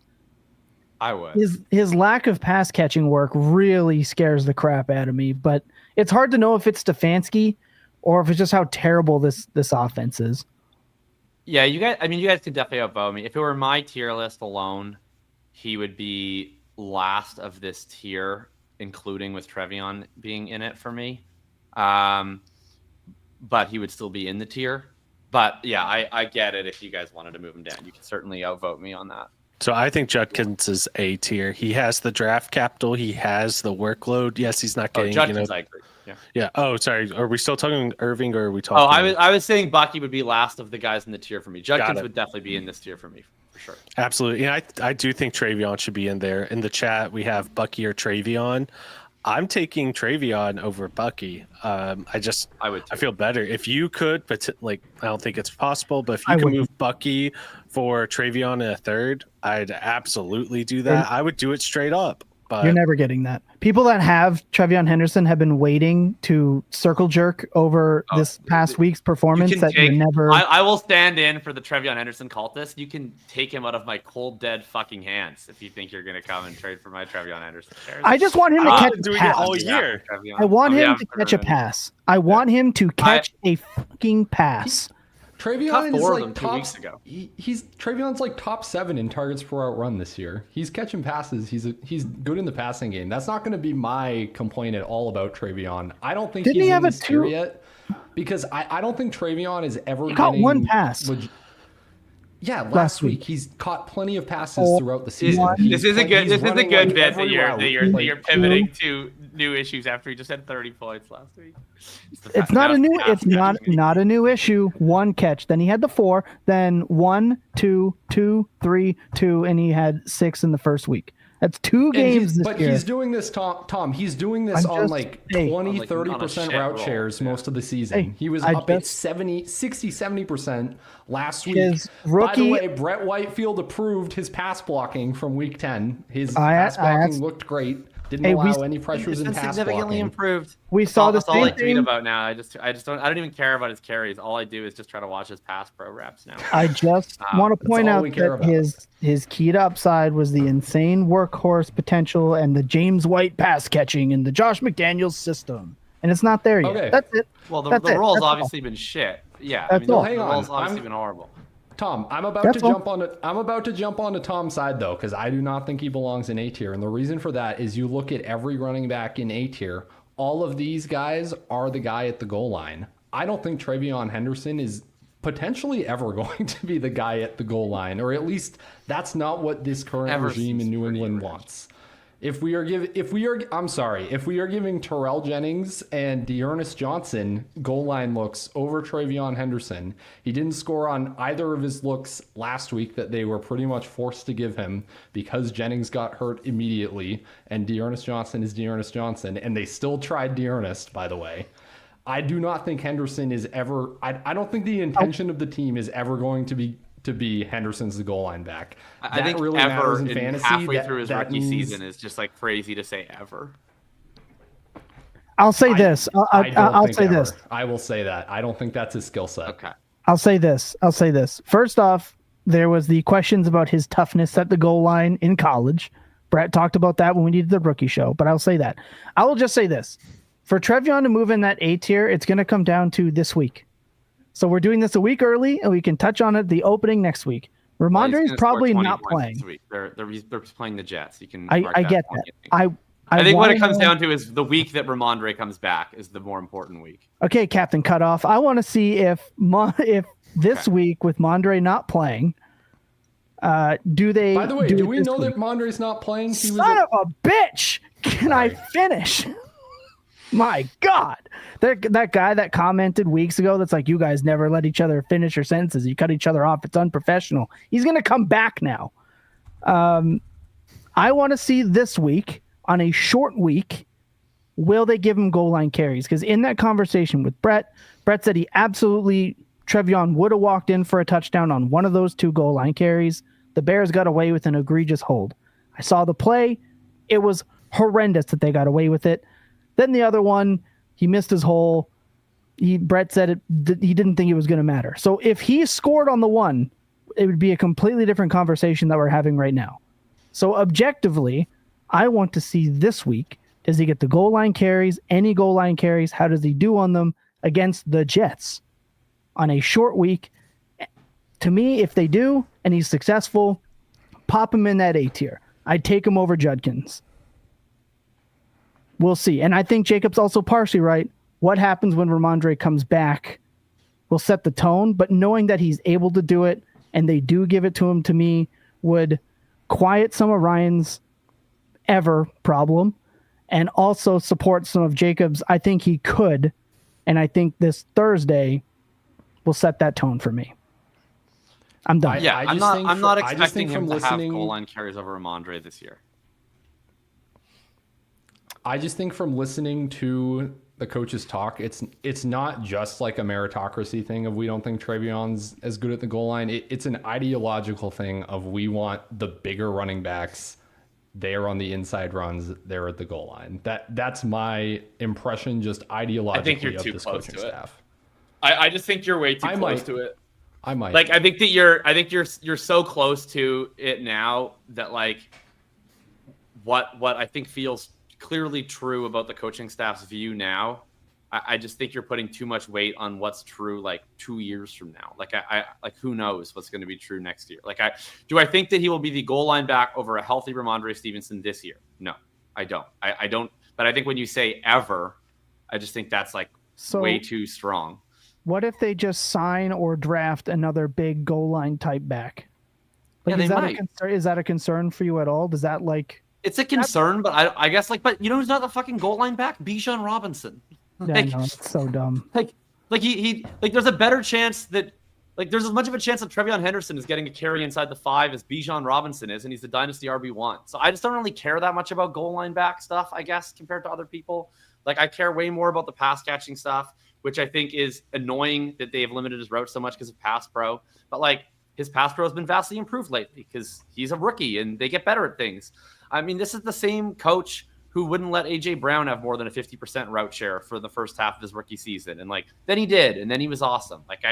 I would. His lack of pass catching work really scares the crap out of me. But it's hard to know if it's Stefanski or if it's just how terrible this offense is. Yeah, you guys could definitely outvote me. If it were my tier list alone, he would be last of this tier, including with TreVeyon being in it for me. But he would still be in the tier. But yeah, I get it. If you guys wanted to move him down, you can certainly outvote me on that. So I think Judkins is A tier. He has the draft capital. He has the workload. Yes, he's not getting. Judkins, I agree. Yeah. Oh, sorry. Are we still talking Irving, or are we talking? Oh, I was saying Bucky would be last of the guys in the tier for me. Judkins would definitely be in this tier for me, for sure. Absolutely. Yeah, I do think TreVeyon should be in there. In the chat, we have Bucky or TreVeyon. I'm taking TreVeyon over Bucky. I feel better if you could, but I don't think it's possible. But if you can move Bucky for TreVeyon in a third, I'd absolutely do that. I would do it straight up. But you're never getting that. People that have TreVeyon Henderson have been waiting to circle jerk over this past week's performance. I will stand in for the TreVeyon Henderson cultist. You can take him out of my cold, dead fucking hands if you think you're going to come and trade for my TreVeyon Henderson shares. I just want him to catch a pass all year. I want him to catch a pass. I want him to catch a fucking pass. TreVeyon is like TreVeyon's like top 7 in targets per outrun this year. He's catching passes. He's good in the passing game. That's not going to be my complaint at all about TreVeyon. I don't think he's in this tier yet, because I don't think TreVeyon is ever. He caught one pass. Last week he's caught plenty of passes throughout the season. This is a good bit that you're pivoting to new issues after he just had 30 points last week. It's not a new issue. 1 catch, then he had the 4, then 1, 2, 2, 3, 2, and he had 6 in the first week. That's 2 games this year. But he's doing this, Tom. He's doing this on 20-30% route shares most of the season. He was up at 60-70% last week. By the way, Brett Whitefield approved his pass blocking from week 10. His pass blocking looked great. Didn't Hey, allow any pressures It's in been pass significantly blocking. improved. We saw the That's all I same tweet thing. about now. I don't even care about his carries. All I do is just try to watch his pass pro reps now. I just want to point all out we care that about. his keyed upside was the insane workhorse potential and the James White pass catching in the Josh McDaniels system, and it's not there yet. Okay. That's it. Well, the That's it. role's That's all. obviously been shit. Yeah, That's the all. Hang role's on. obviously been horrible. Tom, I'm about That's to all. jump on it. I'm about to jump onto Tom's side though, because I do not think he belongs in A tier, and the reason for that is you look at every running back in A tier. All of these guys are the guy at the goal line. I don't think TreVeyon Henderson is potentially ever going to be the guy at the goal line, or at least that's not what this current Ever regime in seems New pretty England rich. wants. If we are giving Terrell Jennings and Dearness Johnson goal line looks over TreVeyon Henderson, he didn't score on either of his looks last week that they were pretty much forced to give him because Jennings got hurt immediately and Dearness Johnson is Dearness Johnson, and they still tried Dearness, by the way. I do not think Henderson is ever. I don't think the intention of the team is ever going to be Henderson's the goal line back. I That think really ever matters in in fantasy. halfway That- through his that rookie means- season is just like crazy to say ever. I'll say this. I don't I'll think say ever. this. I will say that. I don't think that's his skill set. Okay. I'll say this. First off, there was the questions about his toughness at the goal line in college. Brett talked about that when we did the rookie show, but I'll say that. I will just say this. For TreVeyon to move in that A tier, it's going to come down to this week. So we're doing this a week early, and we can touch on it the opening next week. Well, he's Ramondre's gonna probably score 20 not points playing. this week. They're playing the Jets. You can. I mark get down. that. I think what it comes wanna- down to is the week that Ramondre comes back is the more important week. Okay, Captain Cutoff. I want to see if this week with Mondre not playing, do they? By the way, do we this know week? that Mondre's not playing? He was Son of a bitch! Can I finish? My God, that guy that commented weeks ago that's like, you guys never let each other finish your sentences. You cut each other off. It's unprofessional. He's gonna come back now. I want to see this week on a short week. Will they give him goal line carries? Because in that conversation with Brett said he absolutely TreVeyon would have walked in for a touchdown on one of those 2 goal line carries. The Bears got away with an egregious hold. I saw the play. It was horrendous that they got away with it. Then the other one, he missed his hole. Brett said he didn't think it was going to matter. So if he scored on the one, it would be a completely different conversation that we're having right now. So objectively, I want to see this week, does he get the goal line carries, any goal line carries? How does he do on them against the Jets on a short week? To me, if they do and he's successful, pop him in that A tier. I'd take him over Judkins. We'll see. And I think Jacob's also partially right. What happens when Ramondre comes back will set the tone, but knowing that he's able to do it and they do give it to him, to me, would quiet some of Ryan's problem and also support some of Jacob's. I think he could, and I think this Thursday will set that tone for me. I'm done. Yeah, I I'm just think not I just expecting think him from to have listening- goal line carries over Ramondre this year. I just think from listening to the coaches talk, it's not just like a meritocracy thing of we don't think TreVeyon's as good at the goal line. It's an ideological thing of we want the bigger running backs. They're on the inside runs. They're at the goal line. That's my impression, just ideologically. I think you're of too this close coaching to it. staff. I just think you're way too I close might. to it. I might Like I think you're so close to it now that like what I think feels clearly true about the coaching staff's view now. I just think you're putting too much weight on what's true like 2 years from now. Like I like who knows what's going to be true next year. Like I think that he will be the goal line back over a healthy Ramondre Stevenson this year. No, I don't. I don't. But I think when you say ever, I just think that's like way too strong. What if they just sign or draft another big goal line type back? Like, Yeah, is they that might. is that a concern for you at all? Does that like? It's a concern, but I guess but you know who's not the fucking goal line back? Bijan Robinson. Yeah, no, it's so dumb. Like he there's a better chance that there's as much of a chance that TreVeyon Henderson is getting a carry inside the 5 as Bijan Robinson is, and he's the dynasty RB1. So I just don't really care that much about goal line back stuff, I guess, compared to other people. Like I care way more about the pass catching stuff, which I think is annoying that they have limited his route so much because of pass pro. But like his pass pro has been vastly improved lately because he's a rookie and they get better at things. I mean, this is the same coach who wouldn't let AJ Brown have more than a 50% route share for the first half of his rookie season. And like, then he did. And then he was awesome. Like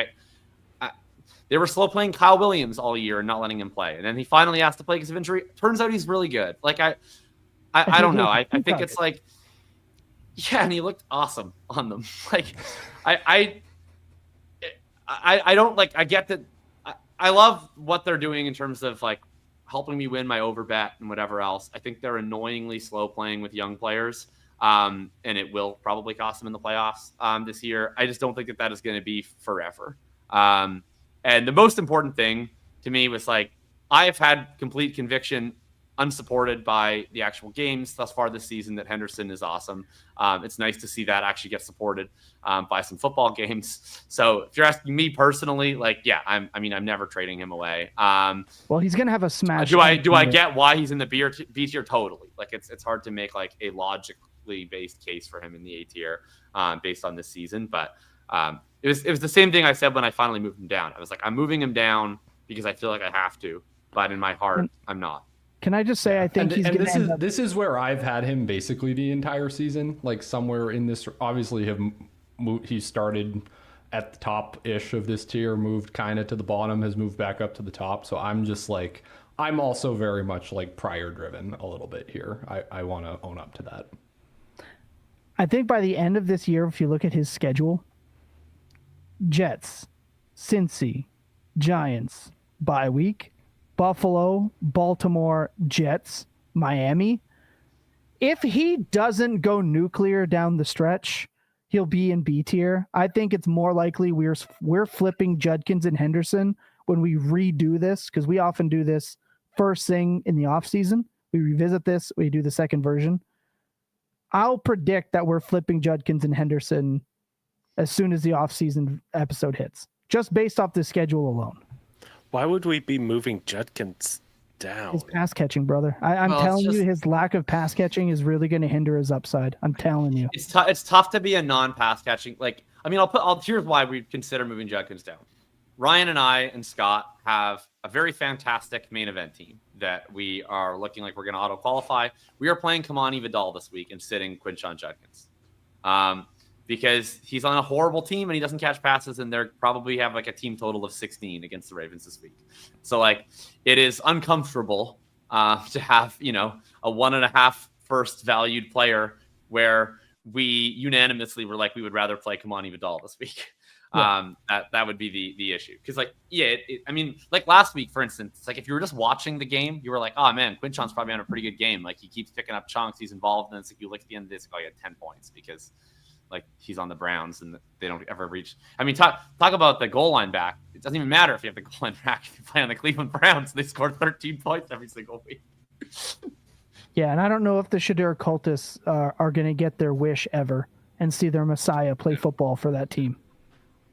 they were slow playing Kyle Williams all year and not letting him play. And then he finally asked to play because of injury. Turns out he's really good. Like I don't know. I think it's like, yeah. And he looked awesome on them. Like I don't like, I get that. I love what they're doing in terms of like helping me win my overbet and whatever else. I think they're annoyingly slow playing with young players. And it will probably cost them in the playoffs this year. I just don't think that is going to be forever. And the most important thing to me was like, I have had complete conviction, unsupported by the actual games thus far this season, that Henderson is awesome. It's nice to see that actually get supported by some football games. So if you're asking me personally, like, yeah, I'm never trading him away. Well, he's going to have a smash. Do I get why he's in the B tier? Totally. Like it's hard to make like a logically based case for him in the A tier based on this season. But it was the same thing I said when I finally moved him down. I was like, I'm moving him down because I feel like I have to, but in my heart, I'm not. Can I just say, I think this is where I've had him basically the entire season, like somewhere in this. Obviously, he started at the top ish of this tier, moved kind of to the bottom, has moved back up to the top. So I'm just like, I'm also very much like prior driven a little bit here. I want to own up to that. I think by the end of this year, if you look at his schedule, Jets, Cincy, Giants, bye week, Buffalo, Baltimore, Jets, Miami. If he doesn't go nuclear down the stretch, he'll be in B tier. I think it's more likely we're flipping Judkins and Henderson when we redo this, because we often do this first thing in the offseason. We revisit this, we do the second version. I'll predict that we're flipping Judkins and Henderson as soon as the offseason episode hits, just based off the schedule alone. Why would we be moving Judkins down? His pass catching, brother. I'm telling you, his lack of pass catching is really going to hinder his upside. I'm telling you. It's tough to be a non-pass catching. Like, I mean, here's why we consider moving Judkins down. Ryan and I and Scott have a very fantastic main event team that we are looking like we're going to auto qualify. We are playing Kamani Vidal this week and sitting Quinshon Judkins. Because he's on a horrible team and he doesn't catch passes, and they're probably have like a team total of 16 against the Ravens this week. So like, it is uncomfortable to have, a 1.5 first valued player where we unanimously were like, we would rather play Kamani Vidal this week. Yeah. That would be the issue. Cause like, yeah, I mean, like last week, for instance, it's like, if you were just watching the game, you were like, oh man, Quinshon's probably on a pretty good game. Like he keeps picking up chunks, he's involved. And it's like, you look at the end of this, he had 10 points because like he's on the Browns and they don't ever reach. I mean, talk about the goal line back. It doesn't even matter if you have the goal line back. If you play on the Cleveland Browns, they score 13 points every single week. Yeah, and I don't know if the Shadur cultists are going to get their wish ever and see their Messiah play football for that team.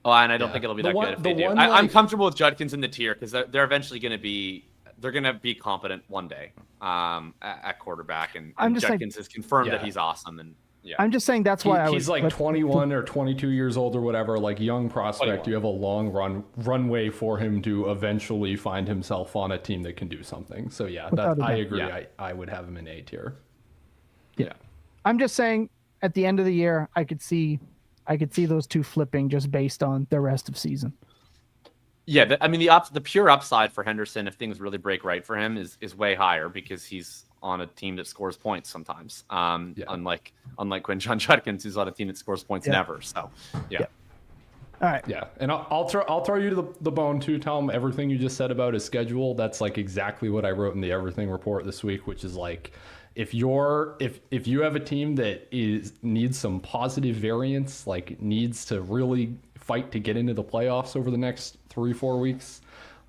Oh, and I don't think it'll be that good if they do. I'm comfortable with Judkins in the tier because they're eventually going to be. They're going to be competent one day at quarterback, and Judkins has confirmed that he's awesome. And yeah, I'm just saying that's why he's like 21 or 22 years old or whatever, like young prospect. 21. You have a long runway for him to eventually find himself on a team that can do something. So yeah, I agree. Yeah. I would have him in A tier. Yeah, I'm just saying at the end of the year, I could see those two flipping just based on the rest of season. Yeah, I mean the pure upside for Henderson, if things really break right for him, is way higher because he's on a team that scores points sometimes. Unlike Quinshon Judkins, who's on a team that scores points never. So, yeah. All right. Yeah, and I'll throw you to the bone too, Tom. Everything you just said about his schedule, that's like exactly what I wrote in the Everything report this week, which is like, if you have a team that needs some positive variance, like needs to really fight to get into the playoffs over the next 3-4 weeks,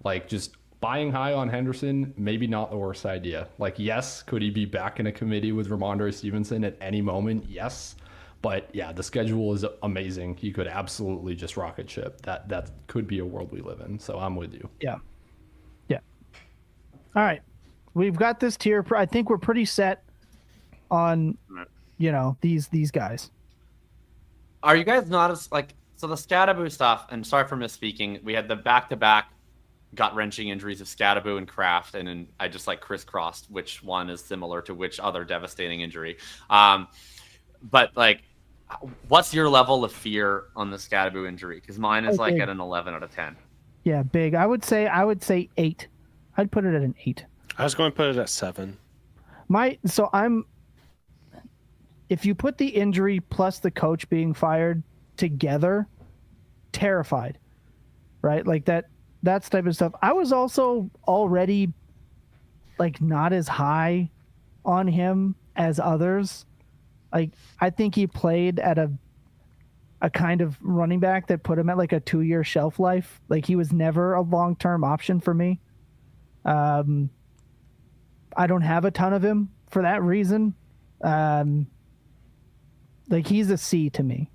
like just buying high on Henderson, maybe not the worst idea. Like, yes, could he be back in a committee with Ramondre Stevenson at any moment? Yes. But yeah, the schedule is amazing. He could absolutely just rocket ship. That could be a world we live in. So I'm with you. Yeah. Yeah. All right. We've got this tier. I think we're pretty set on, these guys. Are you guys not as like, so the Scatterboo stuff, and sorry for misspeaking, we had the back-to-back gut-wrenching injuries of Scadaboo and Kraft, and then I just like crisscrossed which one is similar to which other devastating injury. But like, what's your level of fear on the Scadaboo injury? Because mine is like at an 11 out of 10. Yeah, big. I would say 8. I'd put it at an 8. I was going to put it at 7. If you put the injury plus the coach being fired together, terrified, right? Like that's type of stuff. I was also already like not as high on him as others. Like, I think he played at a kind of running back that put him at like a 2-year shelf life. Like, he was never a long-term option for me. I don't have a ton of him for that reason. Like, he's a C to me.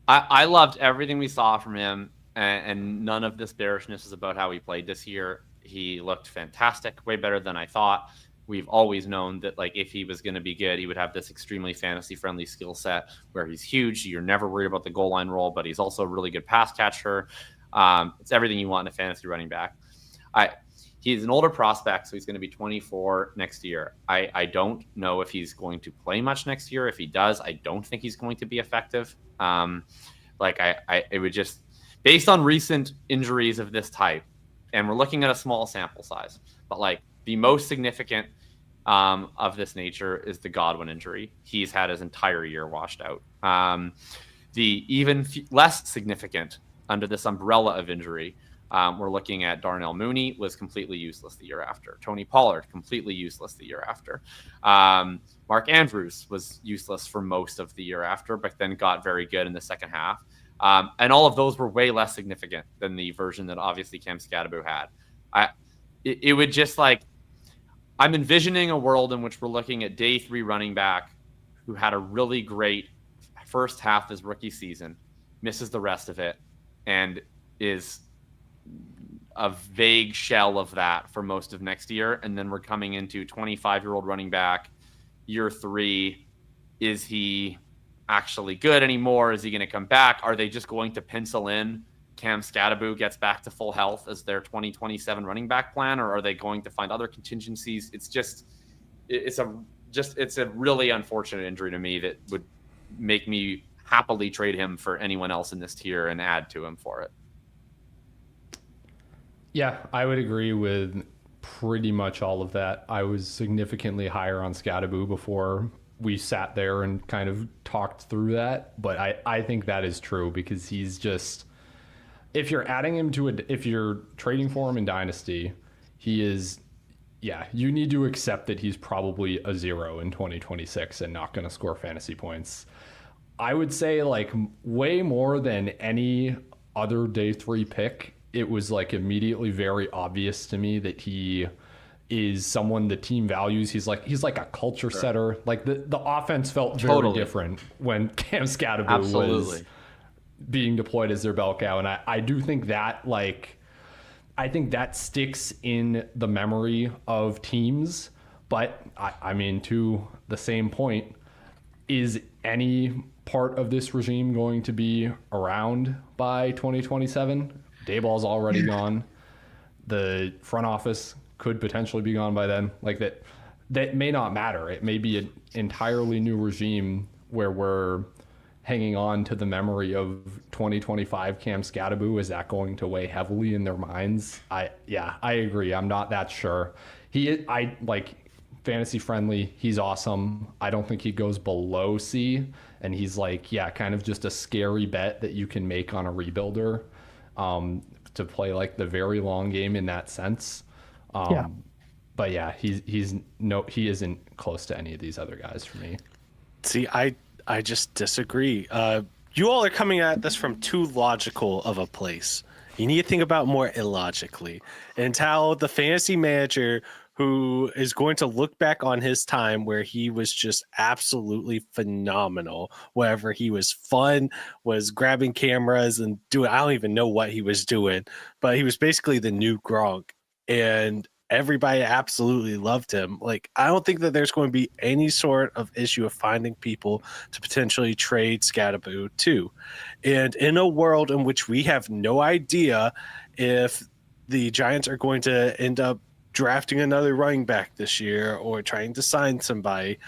I loved everything we saw from him, and none of this bearishness is about how he played this year. He looked fantastic, way better than I thought. We've always known that, like, if he was going to be good, he would have this extremely fantasy-friendly skill set where he's huge. You're never worried about the goal line role, but he's also a really good pass catcher. It's everything you want in a fantasy running back. He's an older prospect, so he's going to be 24 next year. I don't know if he's going to play much next year. If he does, I don't think he's going to be effective. It would just, based on recent injuries of this type, and we're looking at a small sample size, but like the most significant of this nature is the Godwin injury. He's had his entire year washed out. The even less significant under this umbrella of injury, we're looking at Darnell Mooney was completely useless the year after. Tony Pollard, completely useless the year after. Mark Andrews was useless for most of the year after, but then got very good in the second half. And all of those were way less significant than the version that obviously Cam Scadaboo had. It would just like, I'm envisioning a world in which we're looking at day 3 running back who had a really great first half of his rookie season, misses the rest of it, and is a vague shell of that for most of next year. And then we're coming into 25-year-old running back, year 3. Is he actually good anymore? Is he going to come back? Are they just going to pencil in Cam Scadaboo gets back to full health as their 2027 running back plan, or are they going to find other contingencies? It's a really unfortunate injury to me that would make me happily trade him for anyone else in this tier and add to him for it. Yeah, I would agree with pretty much all of that. I was significantly higher on Scadaboo before we sat there and kind of talked through that, but I think that is true because he's just, if you're adding him if you're trading for him in Dynasty, he is, yeah, you need to accept that he's probably a 0 in 2026 and not going to score fantasy points. I would say like way more than any other day 3 pick, it was like immediately very obvious to me that he is someone the team values. He's like a culture setter. Like the offense felt very different when Cam Scadaboo was being deployed as their bell cow. And I do think that I think that sticks in the memory of teams. But I mean, to the same point, is any part of this regime going to be around by 2027? Daboll's already gone. The front office could potentially be gone by then. Like that may not matter. It may be an entirely new regime where we're hanging on to the memory of 2025 Cam Scadaboo. Is that going to weigh heavily in their minds? I agree. I'm not that sure. I like fantasy friendly. He's awesome. I don't think he goes below C, and he's like, kind of just a scary bet that you can make on a rebuilder to play like the very long game in that sense. But yeah, he isn't close to any of these other guys for me. See, I just disagree. You all are coming at this from too logical of a place. You need to think about more illogically, and how the fantasy manager who is going to look back on his time where he was just absolutely phenomenal, wherever he was fun, was grabbing cameras and doing, I don't even know what he was doing, but he was basically the new Gronk, and everybody absolutely loved him. Like, I don't think that there's going to be any sort of issue of finding people to potentially trade Scadaboo to. And in a world in which we have no idea if the Giants are going to end up drafting another running back this year or trying to sign somebody,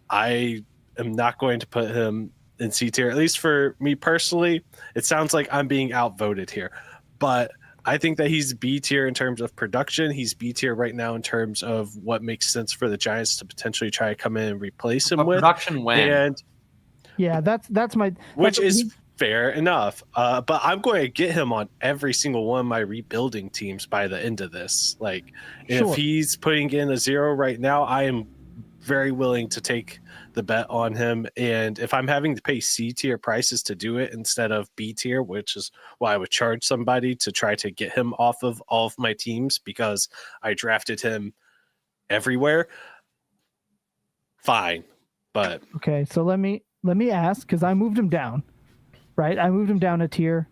I am not going to put him in C tier. At least for me personally, it sounds like I'm being outvoted here, but I think that he's B tier in terms of production. He's B tier right now in terms of what makes sense for the Giants to potentially try to come in and replace him with. Production when? that's Which is fair enough. But I'm going to get him on every single one of my rebuilding teams by the end of this. Like, if he's putting in a 0 right now, I am very willing to take the bet on him. And if I'm having to pay C tier prices to do it instead of B tier, which is why I would charge somebody to try to get him off of all of my teams because I drafted him everywhere, fine. But okay, so let me ask, because I moved him down, right? I moved him down a tier.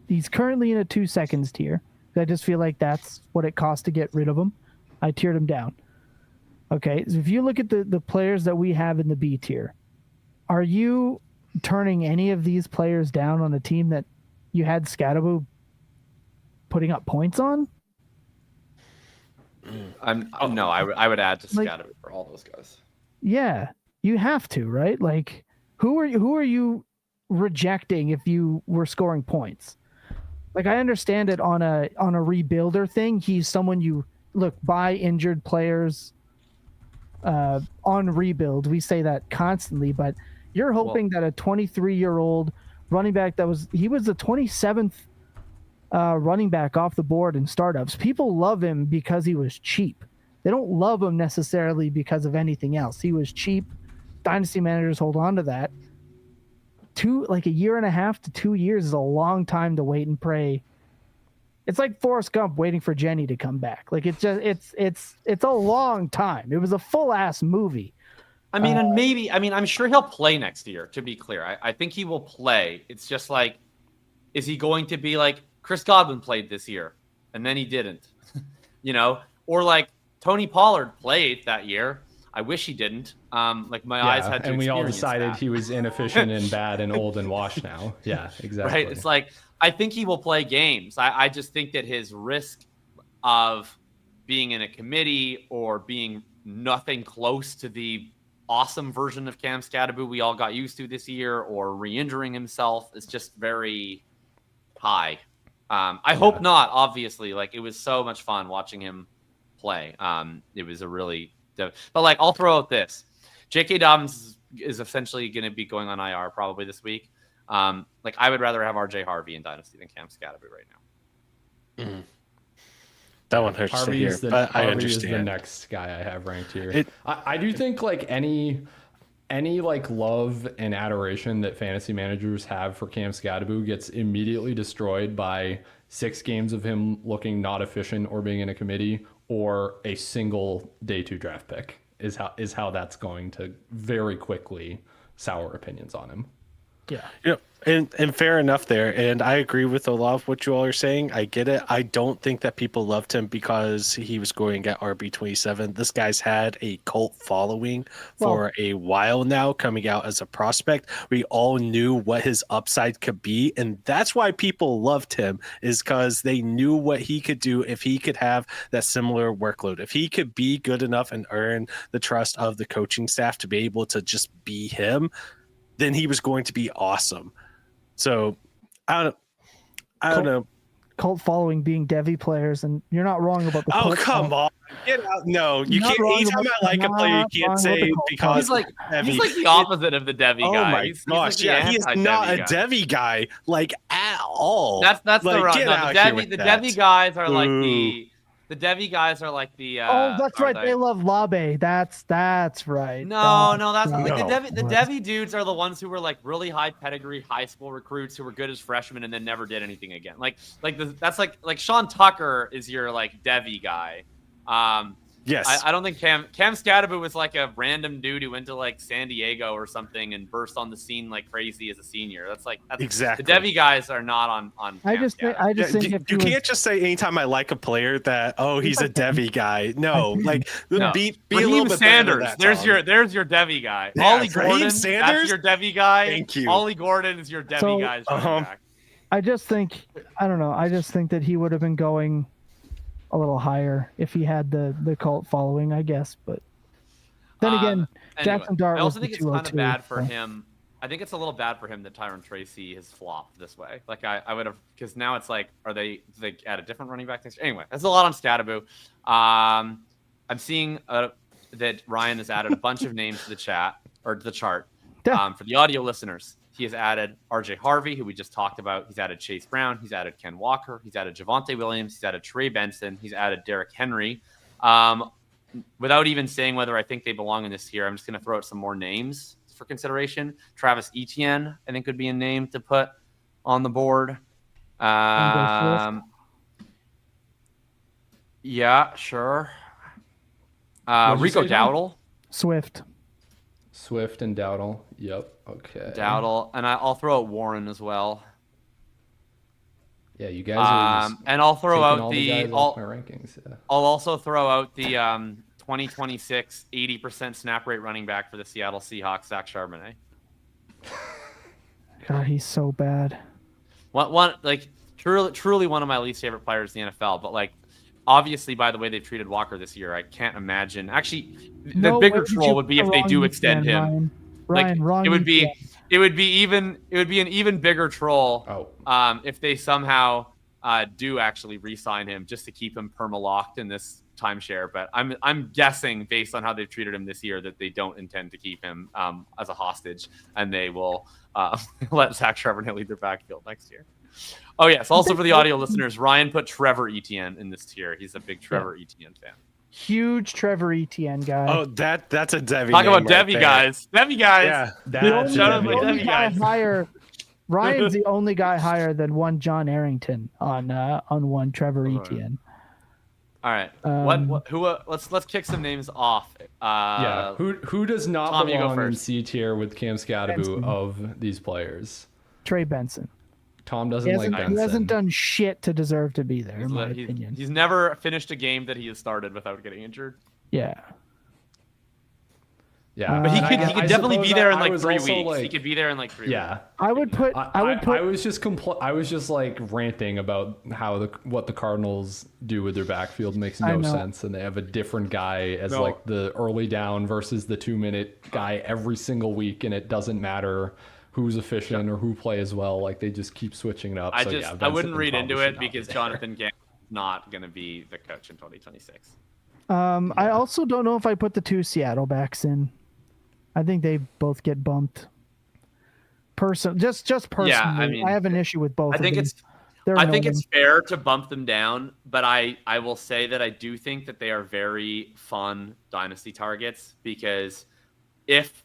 He's currently in a 2 seconds tier. I just feel like that's what it costs to get rid of him. I tiered him down. Okay, so if you look at the players that we have in the B tier, are you turning any of these players down on a team that you had Scadaboo putting up points on? No, I would add to Scadaboo for all those guys. Yeah, you have to, right? Like, who are you rejecting if you were scoring points? Like, I understand it on a rebuilder thing. He's someone you buy injured players on rebuild. We say that constantly, but you're hoping that a 23-year-old running back he was the 27th running back off the board in startups. People love him because he was cheap. They don't love him necessarily because of anything else. He was cheap. Dynasty managers hold on to that. A year and a half to 2 years is a long time to wait and pray. It's like Forrest Gump waiting for Jenny to come back. Like, it's a long time. It was a full ass movie. I mean, I'm sure he'll play next year, to be clear. I think he will play. It's just like, is he going to be like Chris Godwin played this year and then he didn't, or like Tony Pollard played that year. I wish he didn't. My eyes had to. And we all experience decided that. he was inefficient and bad and old and washed now. Yeah, exactly. Right. It's like, I think he will play games. I just think that his risk of being in a committee or being nothing close to the awesome version of Cam Scadaboo we all got used to this year, or re-injuring himself, is just very high. I hope not, obviously. Like, it was so much fun watching him play. It was a really... But, I'll throw out this. J.K. Dobbins is essentially going to be going on IR probably this week. I would rather have RJ Harvey in Dynasty than Cam Scadaboo right now. Mm. That one hurts Harvey to hear, but I understand. Is the next guy I have ranked here. I do think any love and adoration that fantasy managers have for Cam Scadaboo gets immediately destroyed by 6 games of him looking not efficient or being in a committee, or a single day 2 draft pick is how that's going to very quickly sour opinions on him. Yeah. And fair enough there. And I agree with a lot of what you all are saying. I get it. I don't think that people loved him because he was going at RB27. This guy's had a cult following for a while now, coming out as a prospect. We all knew what his upside could be. And that's why people loved him, is because they knew what he could do if he could have that similar workload. If he could be good enough and earn the trust of the coaching staff to be able to just be him, then he was going to be awesome. So I don't know. Cult following being Devi players, and you're not wrong about the Oh, cult come on. Get out. No, you Not can't. wrong Anytime about- I like a player, you can't not say wrong about the because He's like the opposite of the Devi Oh guy. my He's gosh, like the he is anti-Devi not a guy. Devi guy, like, at all. That's Like, the right. get No, out the here Devi, with the that. Devi guys are like Boo. the Devi guys are like the. that's right. They love Labe. That's right. No, that's right. like the Devi dudes are the ones who were like really high pedigree high school recruits who were good as freshmen and then never did anything again. That's like Sean Tucker is your like Devi guy. Yes. I don't think Cam Scadaboo was like a random dude who went to like San Diego or something and burst on the scene like crazy as a senior. That's Exactly. The Devi guys are not on. I Cam just Scadaboo. think if You can't just say anytime I like a player that he's a Devi guy. No, like No. be a little Raheem bit Sanders. better than that, There's your Devi guy. Yeah, Ollie Raheem Gordon. Sanders? That's your Devi guy. Thank you. Ollie Gordon is your Devi So- guy's Uh-huh. running back. I just think I don't know. I just think that he would have been going a little higher if he had the cult following, I guess. But then again, Anyway, Jackson Dart I was also the think it's kind of 202. bad for so- him. I think it's a little bad for him that Tyron Tracy has flopped this way. Like I would have, because now it's like, do they add a different running back next year? Anyway, that's a lot on Stataboo. I'm seeing that Ryan has added a bunch of names to the chat or to the chart. For the audio listeners, he has added RJ Harvey, who we just talked about. He's added Chase Brown. He's added Ken Walker. He's added Javonte Williams. He's added Trey Benson. He's added Derrick Henry. Without even saying whether I think they belong in this tier, I'm just going to throw out some more names for consideration. Travis Etienne, I think, would be a name to put on the board. Yeah, sure. Rico Dowdle. Swift and Dowdle. Yep. Okay. Dowdle. And I'll throw out Warren as well. Yeah, you guys are just and I'll throw out all the guys off my rankings. Yeah. I'll also throw out the 2026 80% snap rate running back for the Seattle Seahawks, Zach Charbonnet. God, he's so bad. One like truly one of my least favorite players in the NFL, but like obviously by the way they've treated Walker this year, I can't imagine. Actually, the bigger troll would be if they do extend him. Ryan, wrong. It would be an even bigger troll if they somehow do actually re-sign him just to keep him perma-locked in this timeshare. But I'm guessing based on how they've treated him this year that they don't intend to keep him as a hostage, and they will let Zach Charbonnet lead their backfield next year. Oh yes, also for the audio listeners, Ryan put Trevor Etienne in this tier. He's a big Trevor Etienne fan. Huge Trevor Etienne guy. Oh, that's a Devi. Talk about Devi guys. Devi guys. Yeah, shout out my Devi guys. Ryan's the only guy higher than one John Arrington on one Trevor Etienne. All right. Let's kick some names off. Who does not Tom, you go belong in first. C tier with Cam Scadaboo Benson. of these players? Trey Benson. Tom doesn't He like Benson. hasn't done shit to deserve to be there, in my opinion. He's never finished a game that he has started without getting injured. Yeah. Yeah, But he could definitely be there in like 3 weeks. Like, he could be there in like 3 weeks. Yeah, I was just like ranting about how what the Cardinals do with their backfield makes no sense, and they have a different guy as like the early down versus the 2-minute guy every single week, and it doesn't matter who's efficient or who plays well. Like they just keep switching it up. I wouldn't read into it because Jonathan Gann is not going to be the coach in 2026. I also don't know if I put the 2 Seattle backs in. I think they both get bumped. Just personally, Yeah, I mean, I have an issue with both. I think it's fair to bump them down, but I will say that I do think that they are very fun dynasty targets because if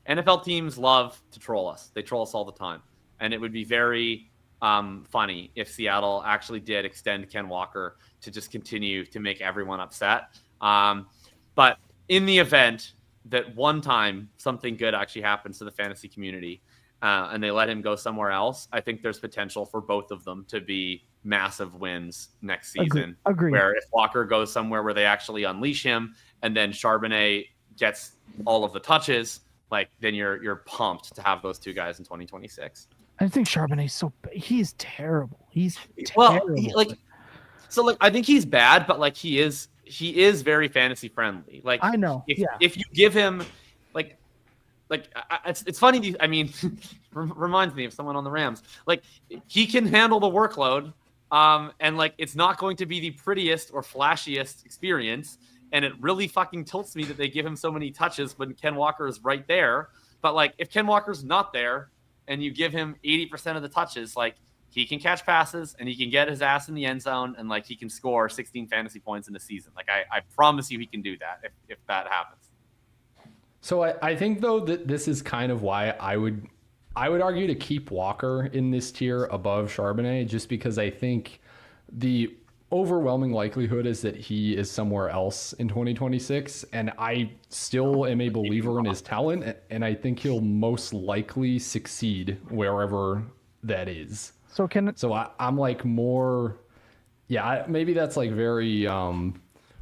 NFL teams love to troll us. They troll us all the time, and it would be very funny if Seattle actually did extend Ken Walker to just continue to make everyone upset. But in the event that one time something good actually happens to the fantasy community and they let him go somewhere else, I think there's potential for both of them to be massive wins next season. Agreed. Where if Walker goes somewhere where they actually unleash him and then Charbonnet gets all of the touches, like then you're pumped to have those two guys in 2026. I think Charbonnet's he's terrible. He's terrible. Well, I think he's bad, but like he is very fantasy friendly. Like I know. If you give him it's funny. I mean, reminds me of someone on the Rams. Like he can handle the workload, and like it's not going to be the prettiest or flashiest experience. And it really fucking tilts me that they give him so many touches when Ken Walker is right there. But like if Ken Walker's not there and you give him 80% of the touches, like he can catch passes and he can get his ass in the end zone and like he can score 16 fantasy points in a season. Like I promise you he can do that if that happens. So I think though that this is kind of why I would argue to keep Walker in this tier above Charbonnet, just because I think the overwhelming likelihood is that he is somewhere else in 2026, and I still am a believer in his talent, and I think he'll most likely succeed wherever that is. So I'm like more, maybe that's like very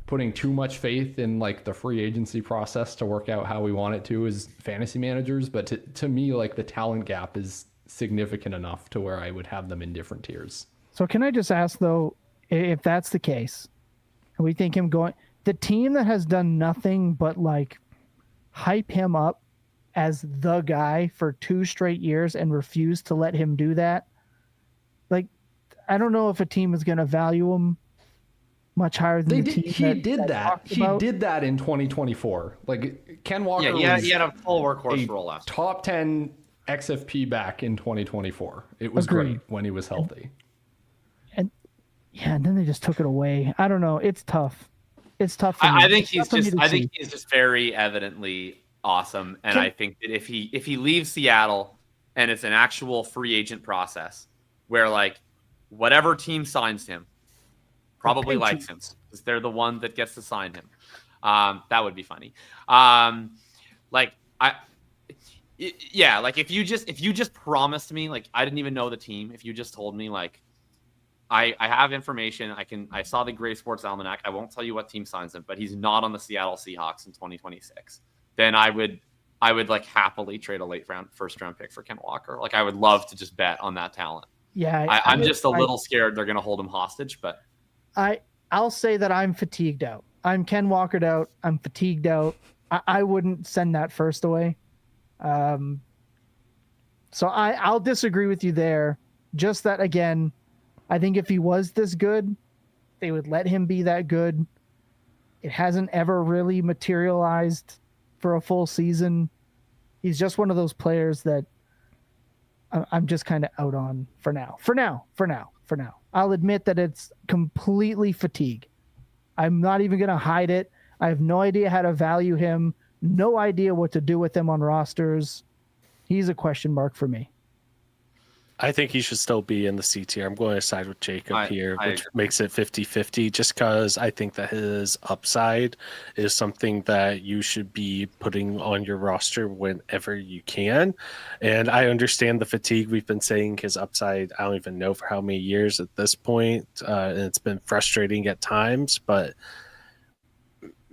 putting too much faith in like the free agency process to work out how we want it to as fantasy managers, but to me, like the talent gap is significant enough to where I would have them in different tiers. So can I just ask though, if that's the case, and we think him going, the team that has done nothing but like hype him up as the guy for 2 straight years and refuse to let him do that, like, I don't know if a team is going to value him much higher than the team He did that. He did that in 2024. Like Ken Walker, he had a full workhorse role last year. Top 10 XFP back in 2024. It was Agreed. great when he was healthy. And then they just took it away. I don't know. It's tough. It's tough. I think he's just very evidently awesome, and I think that if he leaves Seattle and it's an actual free agent process where like whatever team signs him probably likes him because they're the one that gets to sign him, that would be funny. Like if you just promised me, like, I didn't even know the team, if you just told me like I have information, I saw the Gray Sports Almanac, I won't tell you what team signs him, but he's not on the Seattle Seahawks in 2026, then I would like happily trade a first round pick for Ken Walker. Like, I would love to just bet on that talent. Yeah, I'm just a little scared they're going to hold him hostage, but I'll say that I'm fatigued out. I'm Ken Walkered out. I'm fatigued out. I wouldn't send that first away. So I'll disagree with you there. Just that, again, I think if he was this good, they would let him be that good. It hasn't ever really materialized for a full season. He's just one of those players that I'm just kind of out on for now. For now. I'll admit that it's completely fatigue. I'm not even going to hide it. I have no idea how to value him. No idea what to do with him on rosters. He's a question mark for me. I think he should still be in the C tier. I'm going to side with Jacob here, which makes it 50-50, just because I think that his upside is something that you should be putting on your roster whenever you can. And I understand the fatigue. We've been saying his upside, I don't even know for how many years at this point, and it's been frustrating at times, but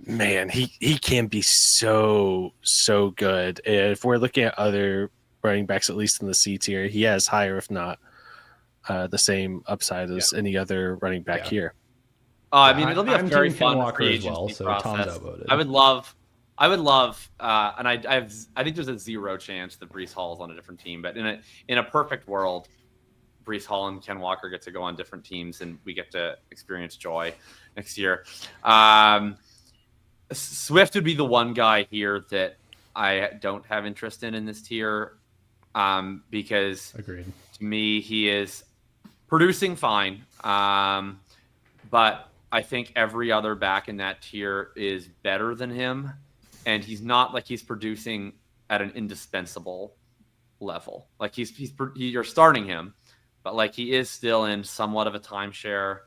man, he can be so good. And if we're looking at other running backs, at least in the C tier, he has higher, if not the same upside as any other running back here. I mean, it'll be a very fun free agency agency process. I would love, and I think there's a 0 chance that Breece Hall is on a different team, but in a perfect world, Breece Hall and Ken Walker get to go on different teams, and we get to experience joy next year. Swift would be the one guy here that I don't have interest in this tier. Because Agreed. To me, he is producing fine. But I think every other back in that tier is better than him. And he's not like he's producing at an indispensable level. Like you're starting him, but like he is still in somewhat of a timeshare.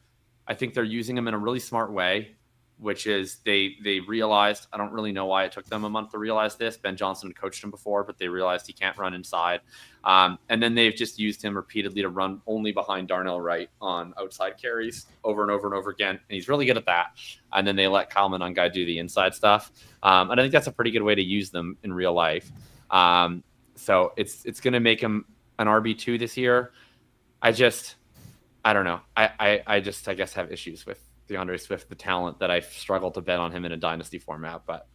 I think they're using him in a really smart way, which is they realized, I don't really know why it took them a month to realize this. Ben Johnson had coached him before, but they realized he can't run inside. And then they've just used him repeatedly to run only behind Darnell Wright on outside carries over and over and over again. And he's really good at that. And then they let Kyle Monangai do the inside stuff. And I think that's a pretty good way to use them in real life. So it's going to make him an RB2 this year. I don't know. I guess have issues with DeAndre Swift, the talent that I struggle to bet on him in a dynasty format. But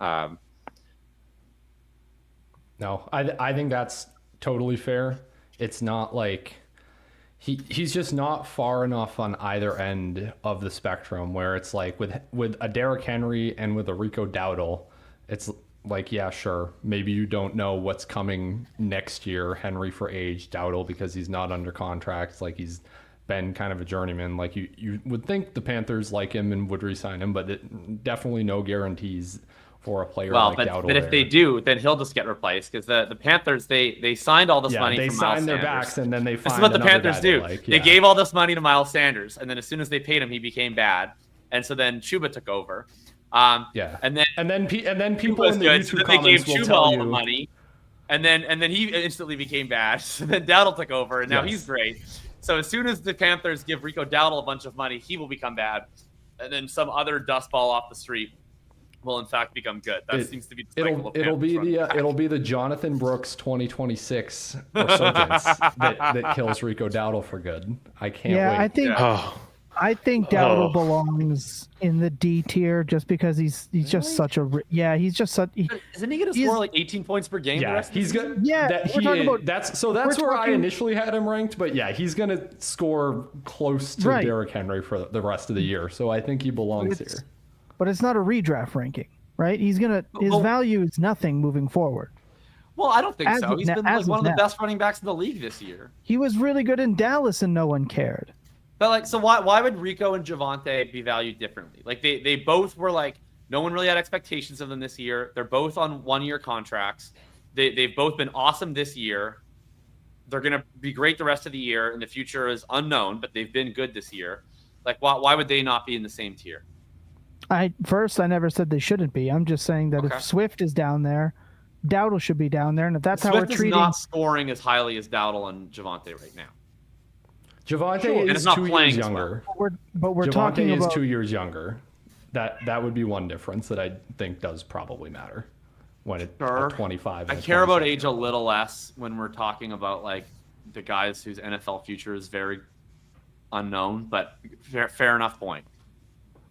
no, I think that's totally fair. It's not like he's just not far enough on either end of the spectrum where it's like with a Derrick Henry and with a Rico Dowdle, it's like, yeah, sure, maybe you don't know what's coming next year. Henry for age, Dowdle because he's not under contract. It's like he's been kind of a journeyman. Like you would think the Panthers like him and would re-sign him, but definitely no guarantees for a player like Dowdle. But if they do, then he'll just get replaced because the Panthers they signed all this money. They from signed Miles their Sanders. backs and then they find. This is what the Panthers do. They gave all this money to Miles Sanders, and then as soon as they paid him, he became bad, and so then Chuba took over. And then people in the YouTube comments will tell you the money, and then he instantly became bad. So then Dowdle took over, and now he's great. So as soon as the Panthers give Rico Dowdle a bunch of money, he will become bad, and then some other dust ball off the street will in fact become good. That seems to be the cycle of it'll be the Jonathan Brooks 2026 resurgence that kills Rico Dowdle for good. I can't wait. I think I think Daboll belongs in the D tier just because he's just such a he's just such. Isn't he going to score like 18 points per game? The Yeah, rest he's of the good. Yeah, that's where I initially had him ranked. But yeah, he's gonna score close to Derrick Henry for the rest of the year. So I think he belongs here. But it's not a redraft ranking, right? His value is nothing moving forward. Well, I don't think so. He's been like one of the best running backs in the league this year. He was really good in Dallas, and no one cared. But like, so why would Rico and Javonte be valued differently? Like they both were like, no one really had expectations of them this year. They're both on 1-year contracts. They've both been awesome this year. They're gonna be great the rest of the year, and the future is unknown. But they've been good this year. Like, why would they not be in the same tier? I never said they shouldn't be. I'm just saying that if Swift is down there, Dowdle should be down there, and if that's how we're treating. Swift is not scoring as highly as Dowdle and Javonte right now. Javonte is 2 years younger. But we're Javonte talking about 2 years younger. That would be one difference that I think does probably matter when it's 25. I care about age a little less when we're talking about like the guys whose NFL future is very unknown. But fair enough point.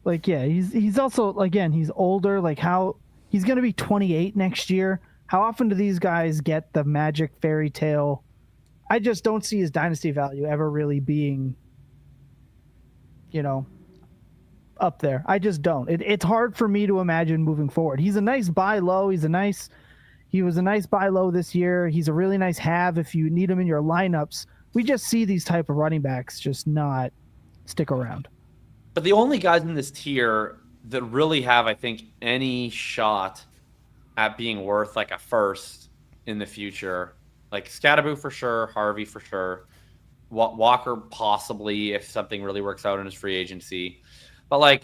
Like he's also again he's older. Like how he's going to be 28 next year. How often do these guys get the magic fairy tale? I just don't see his dynasty value ever really being, up there. I just don't. It's hard for me to imagine moving forward. He's a nice buy low. He was a nice buy low this year. He's a really nice have if you need him in your lineups. We just see these type of running backs just not stick around. But the only guys in this tier that really have, I think, any shot at being worth like a first in the future, like Scatterboo for sure, Harvey for sure, Walker possibly if something really works out in his free agency. But like,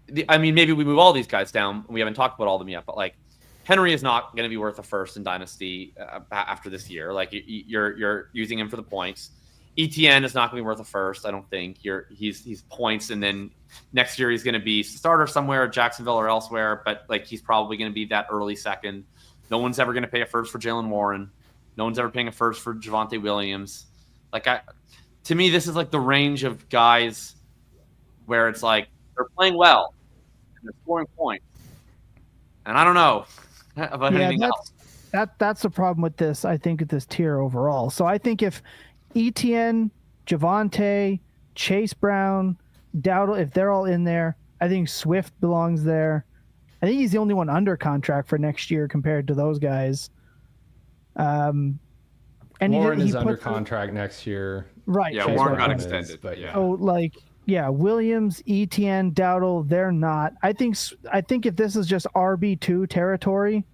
maybe we move all these guys down. We haven't talked about all of them yet, but like Henry is not going to be worth a first in Dynasty after this year. Like you're using him for the points. ETN is not going to be worth a first, I don't think. He's points, and then next year he's going to be starter somewhere at Jacksonville or elsewhere, but like he's probably going to be that early second. No one's ever going to pay a first for Jalen Warren. No one's ever paying a first for Javonte Williams. Like to me, this is like the range of guys where it's like they're playing well and they're scoring points. And I don't know about anything else. That's the problem with this, I think, with this tier overall. So I think if ETN, Javonte, Chase Brown, Dowdle, if they're all in there, I think Swift belongs there. I think he's the only one under contract for next year compared to those guys. And Warren is under contract next year. Right. Yeah, Warren got extended. But yeah. So Williams, ETN, Dowdle, they're not. I think if this is just RB2 territory,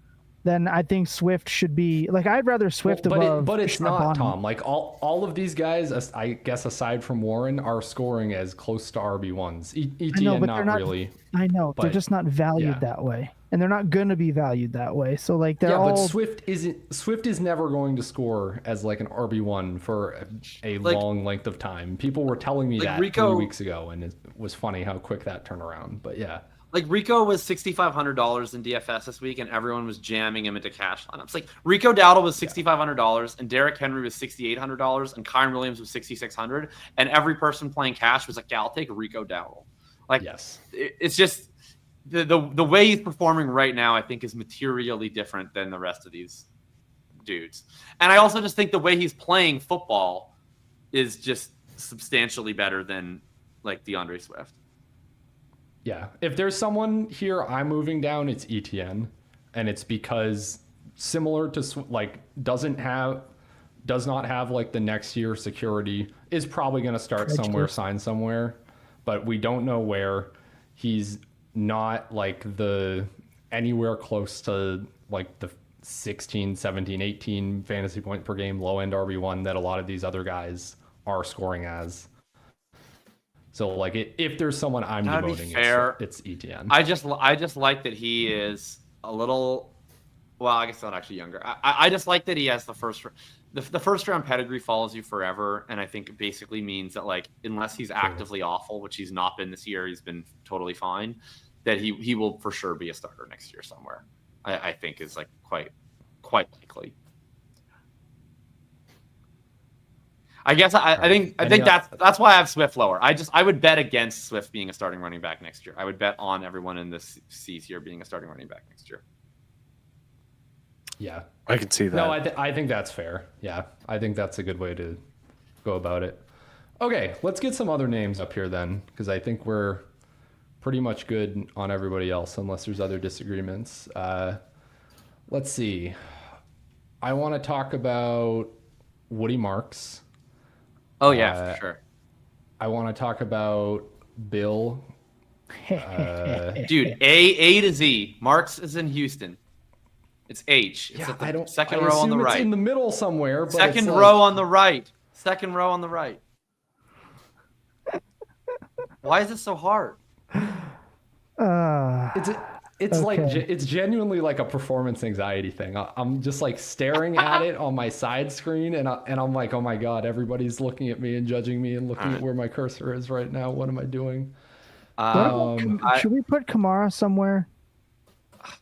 then I think Swift should be like I'd rather Swift above. But it's not, Tom. Like all of these guys, I guess aside from Warren, are scoring as close to RB1s. ETN not really. I know they're just not valued that way, and they're not going to be valued that way. So like they're all. But Swift is never going to score as like an RB1 for a long length of time. People were telling me that 3 weeks ago, and it was funny how quick that turned around. But yeah. Like Rico was $6,500 in DFS this week, and everyone was jamming him into cash lineups. Like Rico Dowdle was $6,500, and Derrick Henry was $6,800, and Kyron Williams was $6,600, and every person playing cash was like, "Yeah, I'll take Rico Dowdle." Like, yes, it's just the way he's performing right now. I think is materially different than the rest of these dudes, and I also just think the way he's playing football is just substantially better than like DeAndre Swift. Yeah, if there's someone here I'm moving down, it's ETN, and it's because similar to like does not have like the next year security, is probably going to start somewhere, sign somewhere, but we don't know where. He's not like anywhere close to like the 16, 17, 18 fantasy point per game low end RB1 that a lot of these other guys are scoring as. So like if there's someone I'm demoting, it's ETN. I just like that he is a little, well, I guess not actually younger. I just like that he has the first round pedigree follows you forever, and I think it basically means that like unless he's actively awful, which he's not been this year, he's been totally fine, that he will for sure be a starter next year somewhere. I think is like quite likely. I guess I think that's why I have Swift lower. I would bet against Swift being a starting running back next year. I would bet on everyone in this C tier being a starting running back next year. Yeah, I can see that. No, I think that's fair. Yeah, I think that's a good way to go about it. Okay, let's get some other names up here then, because I think we're pretty much good on everybody else, unless there's other disagreements. Let's see. I want to talk about Woody Marks. Oh yeah, for sure. I want to talk about Bill. Dude, A to Z. Marks is in Houston. It's H. It's at the second row on the right. It's in the middle somewhere. But second row on the right. Second row on the right. Why is this so hard? It's like it's genuinely like a performance anxiety thing. I'm just like staring at it on my side screen, and I'm like, oh my god, everybody's looking at me and judging me and looking at where my cursor is right now. What am I doing? Should we put Kamara somewhere?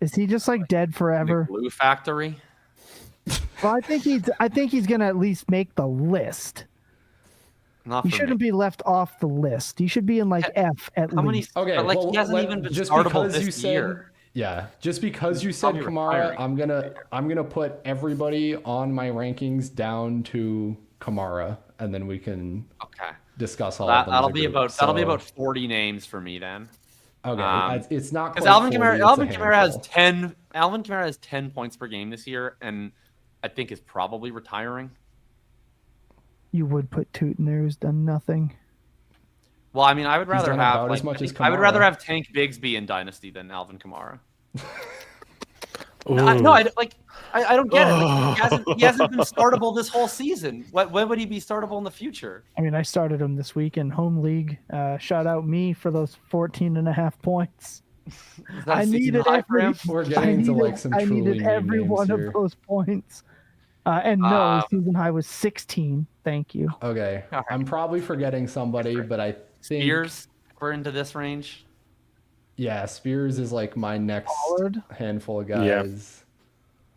Is he just like dead forever? The Glue Factory. Well, I think he's gonna at least make the list. He shouldn't be left off the list. He should be in like F at least. Okay, but he hasn't even been startable this year. Yeah, just because you said Kamara, I'm gonna put everybody on my rankings down to Kamara, and then we can discuss all of them. That'll be about 40 names for me then. Okay, it's not because Alvin Kamara has 10 points per game this year, and I think is probably retiring. You would put Toot in there, who's done nothing. Well, I mean, I would rather have Tank Bigsby in Dynasty than Alvin Kamara. I don't get it. Like, he hasn't been startable this whole season. When would he be startable in the future? I mean, I started him this week in home league. Shout out me for those 14.5 points. I needed every one of those points. And no, season high was 16. Thank you. Okay. I'm probably forgetting somebody, but I think Spears, we're into this range. Yeah, Spears is like my next handful of guys.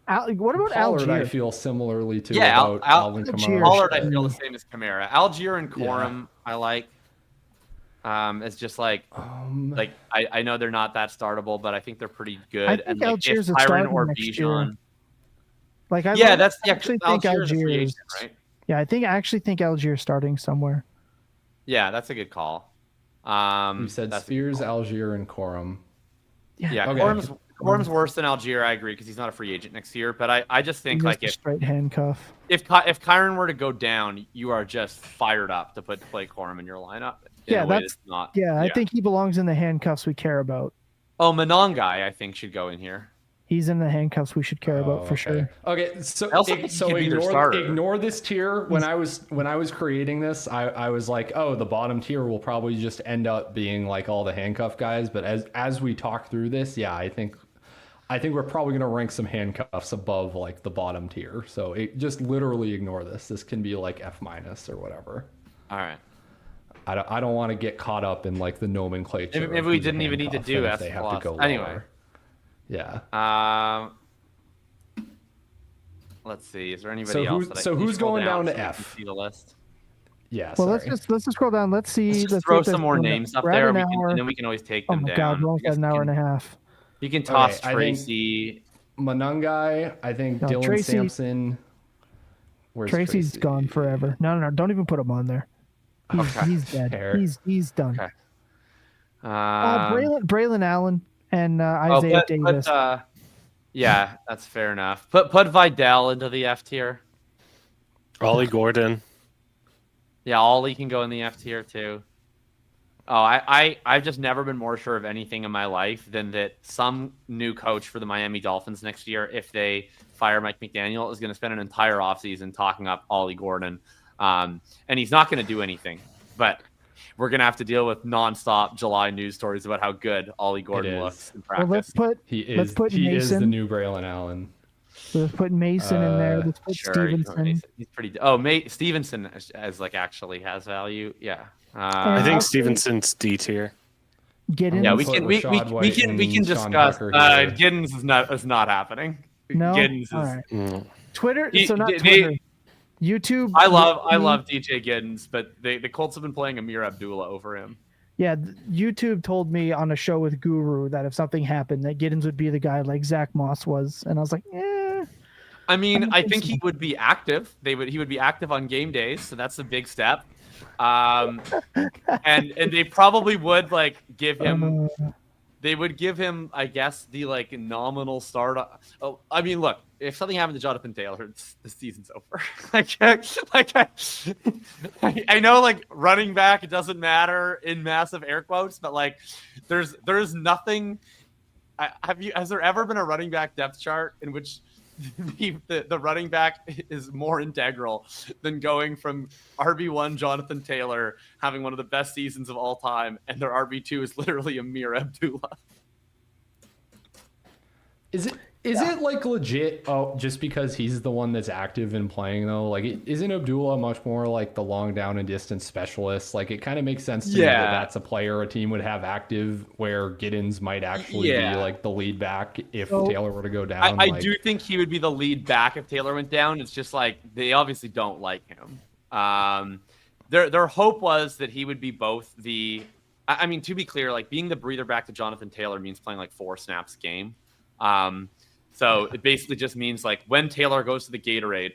Yeah. What about Pollard? Algier? I feel similarly to about Alvin Kamara. Pollard, I feel the same as Kamara. Algier and Corum, I like. It's just like I know they're not that startable, but I think they're pretty good. I think Algier's a Tyron or Bijan. Algier's a free agent, right? Yeah, I actually think Algier's starting somewhere. Yeah, that's a good call. You said Spears, Algier, and Corum. Yeah, okay. Corum's worse than Algier. I agree because he's not a free agent next year. But I just think if straight handcuff. If Kyron were to go down, you are just fired up to play Corum in your lineup. I think he belongs in the handcuffs we care about. Oh, Monongai, I think should go in here. He's in the handcuffs we should care about for sure. Okay, so ignore this tier. When I was creating this, I was like, oh, the bottom tier will probably just end up being like all the handcuff guys. But as we talk through this, I think we're probably gonna rank some handcuffs above like the bottom tier. So just literally ignore this. This can be like F- or whatever. All right. I don't want to get caught up in like the nomenclature. Maybe we didn't even need to do F+. They have to go anyway. Lower. Yeah. Let's see. Is there anybody else? Who's going down to F? See the list. Yeah. Well, let's just scroll down. Let's see. Let's throw some more names up there, and then we can always take them down. Oh my God, we only got an hour and a half. You can toss Tracy. Monongai. I think Dylan Sampson. Where's Tracy's gone forever. No, don't even put him on there. He's dead. He's done. Okay. Braylon Allen and Isaiah Davis. Yeah, that's fair enough. Put Vidal into the F tier. Ollie Gordon. Yeah, Ollie can go in the F tier too. Oh, I've just never been more sure of anything in my life than that some new coach for the Miami Dolphins next year, if they fire Mike McDaniel, is going to spend an entire offseason talking up Ollie Gordon. And he's not going to do anything, but we're going to have to deal with nonstop July news stories about how good Ollie Gordon looks in practice. Well, he is the new Braylon Allen. Let's put Mason in there. Let's put Stevenson. He's pretty. Stevenson as like actually has value. Yeah. I think Stevenson's D tier. Giddens. Yeah, we can discuss. Giddens is not happening. No. Giddens is right. Twitter. He, so not they, Twitter. YouTube. I love DJ Giddens, but the Colts have been playing Amir Abdullah over him. Yeah, YouTube told me on a show with Guru that if something happened, that Giddens would be the guy like Zach Moss was, and I was like, I mean, I think he would be active. He would be active on game days, so that's a big step. And they probably would like give him. They would give him, I guess, the like nominal start. Oh, I mean, look, if something happened to Jonathan Taylor, the season's over. I know, like running back, it doesn't matter in massive air quotes, but like, there's nothing. Has there ever been a running back depth chart in which the running back is more integral than going from RB1 Jonathan Taylor having one of the best seasons of all time, and their RB2 is literally Amir Abdullah? Is it like legit? Oh, just because he's the one that's active and playing though, like isn't Abdullah much more like the long down and distance specialist? Like it kind of makes sense to me that that's a player a team would have active, where Giddens might actually be like the lead back if Taylor were to go down. I do think he would be the lead back if Taylor went down. It's just like they obviously don't like him. Their hope was that he would be both the. I mean, to be clear, like being the breather back to Jonathan Taylor means playing like 4 snaps a game. So it basically just means like when Taylor goes to the Gatorade,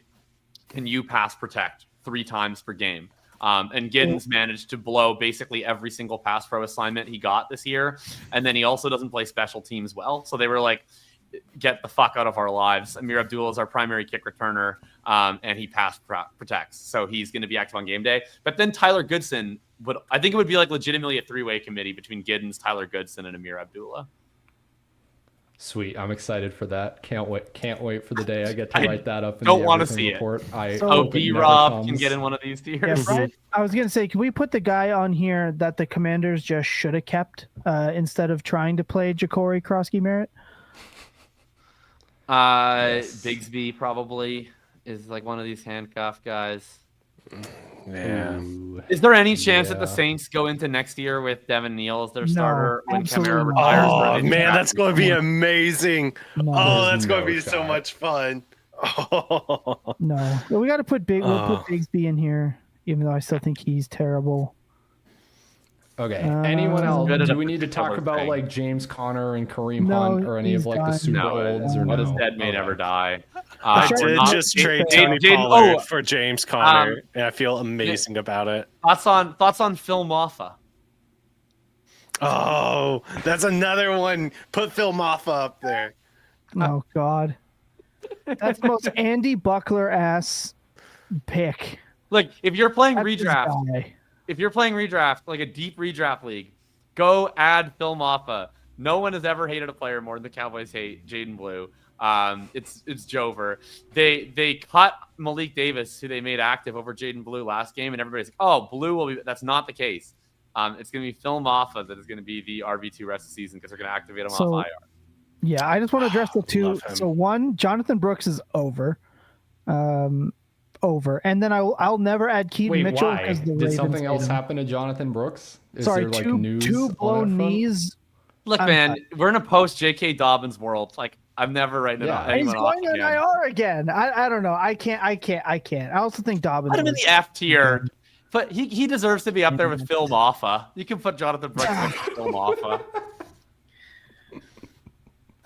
can you pass protect 3 times per game? And Giddens managed to blow basically every single pass pro assignment he got this year. And then he also doesn't play special teams well. So they were like, get the fuck out of our lives. Amir Abdullah is our primary kick returner, and he pass protects. So he's going to be active on game day. But then Tyler Goodson I think it would be like legitimately a 3-way committee between Giddens, Tyler Goodson, and Amir Abdullah. Sweet, I'm excited for that. Can't wait for the day I get to write that up. Don't want to see report. it. B-Rob can get in one of these tiers. Yeah, Brian, I was gonna say, can we put the guy on here that the Commanders just should have kept instead of trying to play Ja'Cory Krosky-Merritt? Bigsby probably is like one of these handcuff guys. Yeah. Is there any chance that the Saints go into next year with Devin Neal as their starter when Kamara retires? Oh man, that's going to be amazing. No, that's going to be so much fun. No, we got to put we'll put Bigsby in here, even though I still think he's terrible. Okay. Anyone else? Do we need to talk about like James Conner and Kareem Hunt or any of like the super olds? Or what does dead mate ever die? I did just trade Tony Pollard for James Conner, and I feel amazing about it. Thoughts on Phil Maffa? Oh, that's another one. Put Phil Maffa up there. Oh God, that's the most Andy Buckler ass pick. Like if you're playing redraft. If you're playing redraft, like a deep redraft league, go add Phil Maffa. No one has ever hated a player more than the Cowboys hate Jaden Blue. It's Jover. They cut Malik Davis, who they made active over Jaden Blue last game, and everybody's like, "Oh, Blue will be." That's not the case. It's going to be Phil Maffa that is going to be the RB2 rest of the season because they're going to activate him off IR. Yeah, I just want to address the two. So one, Jonathan Brooks is over. And then I'll never add Keaton Mitchell because the Did something else happen to Jonathan Brooks? Sorry, there, like, two blown knees. Look, man, we're in a post J.K. Dobbins world. Like, I'm never writing it off. He's going on IR again. I don't know. I can't. I also think Dobbins. Put him in the F tier, but he deserves to be up there with Phil Maffa. You can put Jonathan Brooks next to Phil Maffa.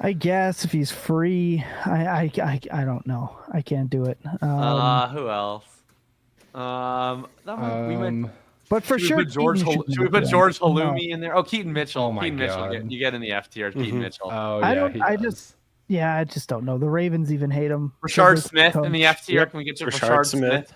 I guess if he's free, I don't know. I can't do it. Who else? But for sure, should we put George Halloumi in there? Oh, Keaton Mitchell. Oh Keaton Mitchell. You get in the F tier. Keaton Mitchell. Oh yeah. I just don't know. The Ravens even hate him. Rashard Smith in the F tier. Can we get to Rashard Smith?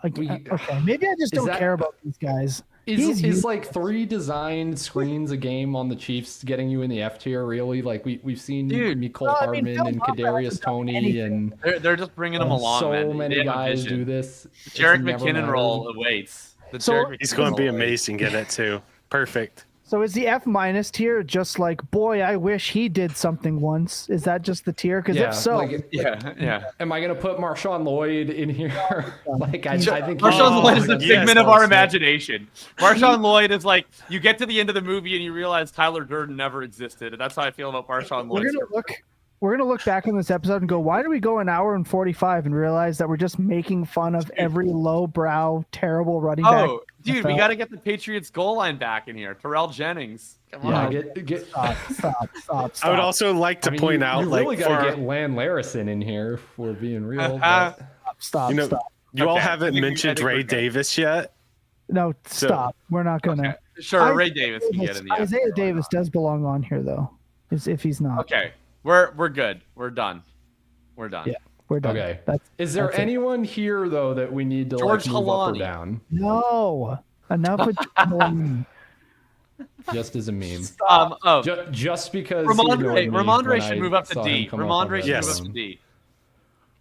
Okay, maybe I just don't care about these guys. Is like 3 designed screens a game on the Chiefs getting you in the F tier? Really? Like we've seen Mecole Hardman and Kadarius Toney, and they're just bringing them along. So many guys do this. Jarek McKinnon role awaits. He's going to be amazing in it too. Perfect. So is the F- tier just like, boy, I wish he did something once? Is that just the tier? Because if so, am I going to put Marshawn Lloyd in here? I think Marshawn Lloyd is a figment of our imagination. Marshawn Lloyd is like, you get to the end of the movie and you realize Tyler Durden never existed. And that's how I feel about Marshawn Lloyd. We're going to look back on this episode and go, why did we go an hour and 45 and realize that we're just making fun of every lowbrow, terrible running back? Oh, dude, we got to get the Patriots goal line back in here. Terrell Jennings. Come on. Stop. I would also like to point out, you like, really got to get Land Larison in here if we're being real. But... Stop. You all Okay. haven't mentioned Ray Davis yet. No, stop. We're not going to. Okay. Sure, Ray Davis can get in the Isaiah Davis does belong on here, though, if he's not. Okay, we're good. We're done. Yeah, we're done. Okay. Is that's there anyone here though that we need to George move up or Halani. down? No, enough with Just as a meme. Just because Ramondre should move up to D. Ramondre should move up to D.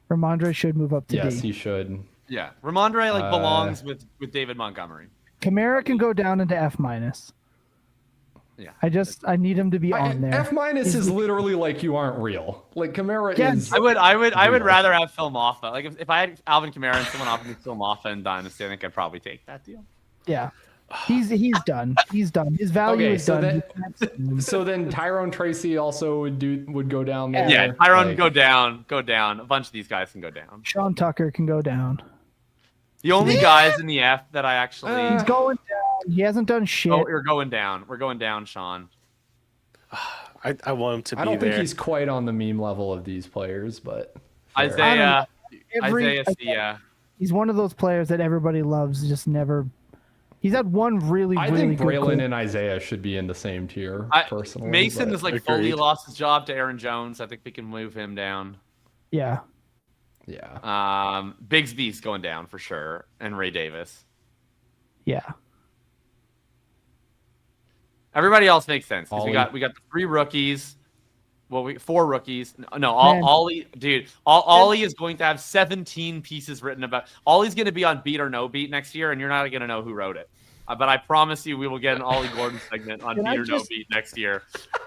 Ramondre should move up to D. Yes, he should. Yeah, Ramondre belongs with David Montgomery. Kamara can go down into F minus. Yeah, I need him to be on there. F minus is literally like you aren't real. Like Kamara is. I would rather have Phil Maffa. Like if I had Alvin Kamara and someone offered me Phil Maffa in Dynasty, I think I'd probably take that deal. Yeah. He's done. He's done. His value is done. So then Tyrone Tracy also would go down there. Yeah, Tyrone go down. A bunch of these guys can go down. Sean Tucker can go down. The only guys in the F that I actually he's going down. He hasn't done shit. Oh, you're going down. We're going down, Sean. I want him to be there. I don't think he's quite on the meme level of these players, but Isaiah. Isaiah. He's one of those players that everybody loves. Just never. He's had one really I really think good Braylon goal. and Isaiah should be in the same tier, personally. Mason is like fully Agreed. lost his job to Aaron Jones. I think we can move him down. Yeah. Yeah. Bigsby's going down for sure, and Ray Davis. Yeah. Everybody else makes sense because Ollie. we got the 3 rookies. Well, 4 rookies. No, Ollie, dude. Ollie is going to have 17 pieces written about. Ollie's going to be on Beat or No Beat next year, and you're not going to know who wrote it. But I promise you, we will get an Ollie Gordon segment on Beat or No Beat next year.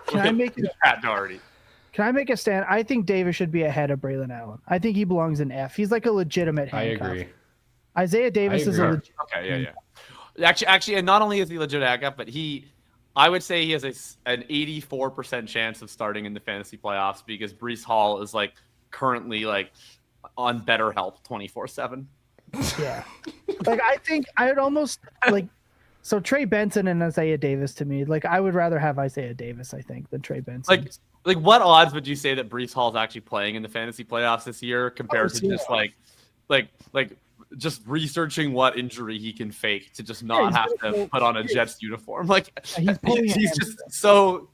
Can I make it? Pat Doherty? Can I make a stand? I think Davis should be ahead of Braylon Allen. I think he belongs in F. He's like a legitimate handcuff. I agree. Isaiah Davis is a legit. Okay, yeah. Actually, and not only is he legit handcuff, but I would say he has an 84% chance of starting in the fantasy playoffs because Breece Hall is like currently like on BetterHelp 24/7. Yeah. Like I think I would almost like so Trey Benson and Isaiah Davis to me. Like I would rather have Isaiah Davis, I think, than Trey Benson. Like what odds would you say that Breece Hall is actually playing in the fantasy playoffs this year compared to just like just researching what injury he can fake to just not have to put on a Jets uniform? Like he's just so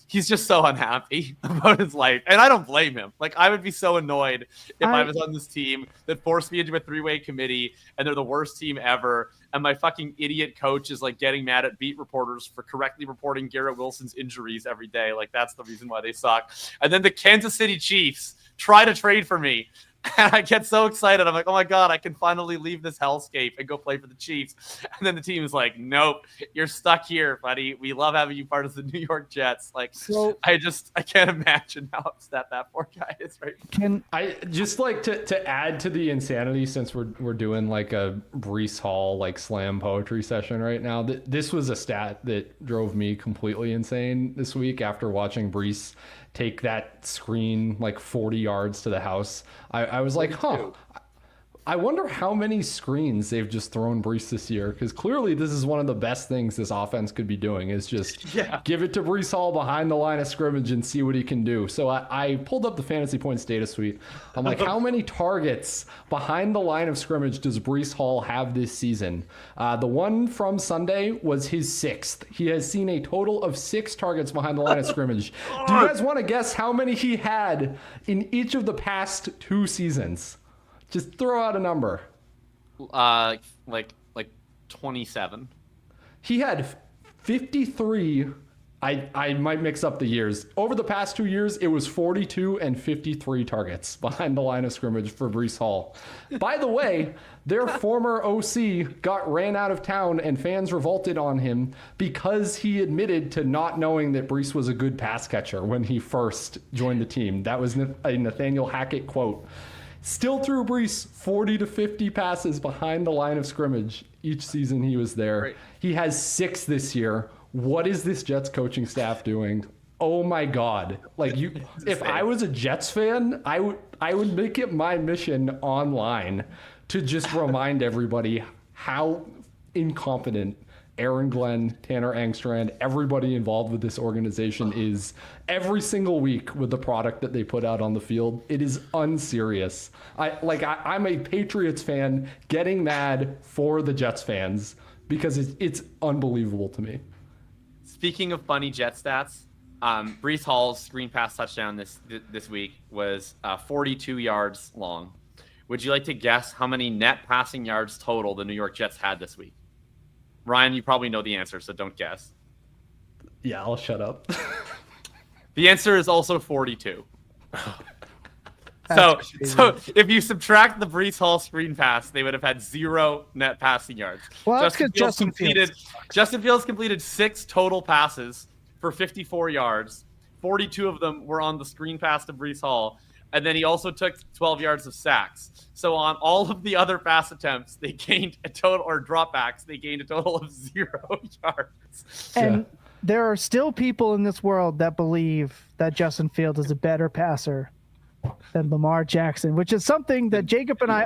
he's just so unhappy about his life, and I don't blame him. Like I would be so annoyed if I was on this team that forced me into a 3-way committee, and they're the worst team ever, and my fucking idiot coach is like getting mad at beat reporters for correctly reporting Garrett Wilson's injuries every day. Like that's the reason why they suck. And then the Kansas City Chiefs try to trade for me. And I get so excited. I'm like, oh my God, I can finally leave this hellscape and go play for the Chiefs. And then the team is like, nope, you're stuck here, buddy. We love having you part of the New York Jets. Like, so, I can't imagine how upset that poor guy is right now. Can I just like to add to the insanity, since we're doing like a Breece Hall like slam poetry session right now. This was a stat that drove me completely insane this week after watching Breece take that screen like 40 yards to the house. I was like, I wonder how many screens they've just thrown Breece this year, because clearly this is one of the best things this offense could be doing is just give it to Breece Hall behind the line of scrimmage and see what he can do. So I pulled up the Fantasy Points data suite. I'm like, how many targets behind the line of scrimmage does Breece Hall have this season? The one from Sunday was his 6th. He has seen a total of 6 targets behind the line of scrimmage. Do you guys want to guess how many he had in each of the past 2 seasons? Just throw out a number. Like 27. He had 53. I might mix up the years. Over the past 2 years, it was 42 and 53 targets behind the line of scrimmage for Breece Hall. By the way, their former OC got ran out of town and fans revolted on him because he admitted to not knowing that Breece was a good pass catcher when he first joined the team. That was a Nathaniel Hackett quote. Still threw Breece 40 to 50 passes behind the line of scrimmage each season he was there. Right. He has 6 this year. What is this Jets coaching staff doing? Oh my God. Like if I was a Jets fan, I would make it my mission online to just remind everybody how incompetent Aaron Glenn, Tanner Engstrand, everybody involved with this organization is every single week with the product that they put out on the field. It is unserious. I'm a Patriots fan getting mad for the Jets fans because it's unbelievable to me. Speaking of funny Jet stats, Breece Hall's screen pass touchdown this week was 42 yards long. Would you like to guess how many net passing yards total the New York Jets had this week? Ryan, you probably know the answer, so don't guess. Yeah, I'll shut up. The answer is also 42. So if you subtract the Breece Hall screen pass, they would have had 0 net passing yards. Well, that's because Justin Fields completed 6 total passes for 54 yards. 42 of them were on the screen pass to Breece Hall. And then he also took 12 yards of sacks. So on all of the other pass attempts, they gained a total, or dropbacks, they gained a total of 0 yards. And there are still people in this world that believe that Justin Fields is a better passer than Lamar Jackson, which is something that Jacob and I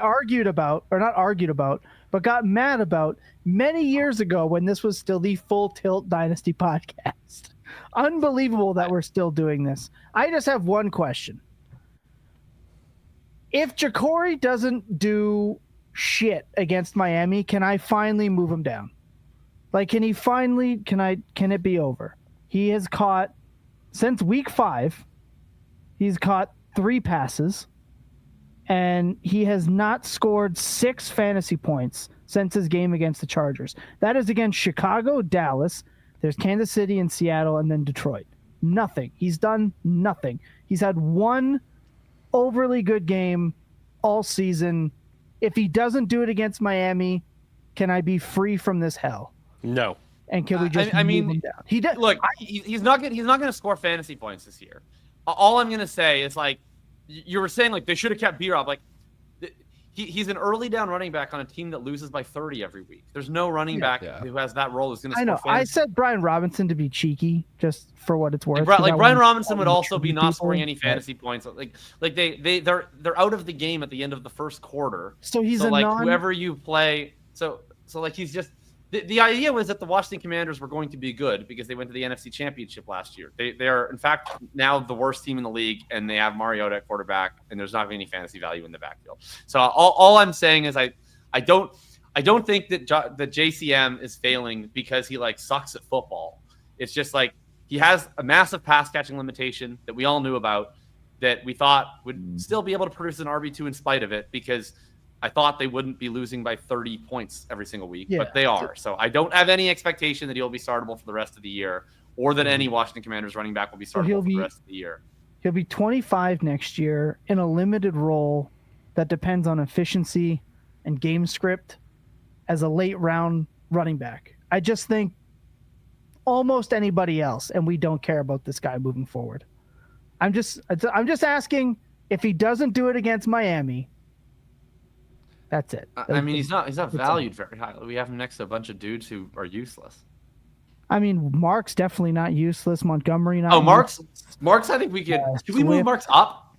but got mad about many years ago when this was still the Full Tilt Dynasty podcast. Unbelievable that we're still doing this. I just have one question. If Ja'Cory doesn't do shit against Miami, can I finally move him down? Like, can it be over? He has caught, since week 5, he's caught 3 passes, and he has not scored 6 fantasy points since his game against the Chargers. That is against Chicago, Dallas, there's Kansas City and Seattle, and then Detroit. Nothing. He's done nothing. He's had 1 overly good game all season. If he doesn't do it against Miami, can I be free from this hell? No. And can we just move him down? He did. Look, he's not going to score fantasy points this year. All I'm going to say is, like, you were saying, like, they should have kept B-Rob. Like, he's an early down running back on a team that loses by 30 every week. There's no running back who has that role who's going to score fantasy. I said Brian Robinson to be cheeky, just for what it's worth. Like Brian Robinson would also be not scoring any fantasy points. Like they're out of the game at the end of the first quarter. So he's whoever you play. So like he's just the idea was that the Washington Commanders were going to be good because they went to the NFC Championship last year. They are in fact now the worst team in the league, and they have Mariota at quarterback, and there's not any fantasy value in the backfield. So all I'm saying is I don't think that JCM is failing because he like sucks at football. It's just like he has a massive pass catching limitation that we all knew about, that we thought would still be able to produce an RB2 in spite of it, because I thought they wouldn't be losing by 30 points every single week, but they are. So I don't have any expectation that he'll be startable for the rest of the year, or that any Washington Commanders running back will be startable for the rest of the year. He'll be 25 next year in a limited role that depends on efficiency and game script as a late round running back. I just think almost anybody else, and we don't care about this guy moving forward. I'm just asking, if he doesn't do it against Miami, that's it. I mean, he's not valued very highly. We have him next to a bunch of dudes who are useless. I mean, Mark's definitely not useless. Montgomery not. Oh, Mark's. I think we could. Can we move Mark's up?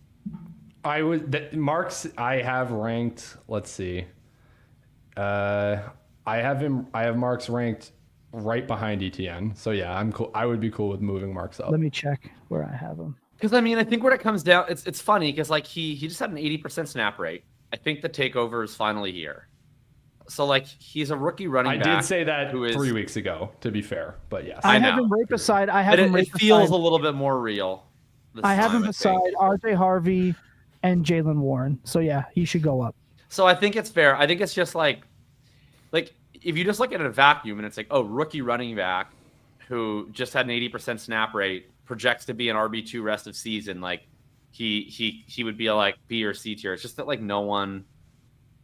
Mark's. I have ranked. Let's see. I have Mark's ranked right behind ETN. So yeah, I'm cool. I would be cool with moving Mark's up. Let me check where I have him. Because I mean, I think where it comes down, it's funny because like he just had an 80% snap rate. I think the takeover is finally here. So like he's a rookie running back. I did say that 3 weeks ago, to be fair, but yes. I have him right beside. It feels a little bit more real. I have him beside RJ Harvey and Jalen Warren. So yeah, he should go up. So I think it's fair. I think it's just like if you just look at it in a vacuum and it's like, oh, rookie running back who just had an 80% snap rate projects to be an RB2 rest of season, like he would be a like B or C tier. It's just that like no one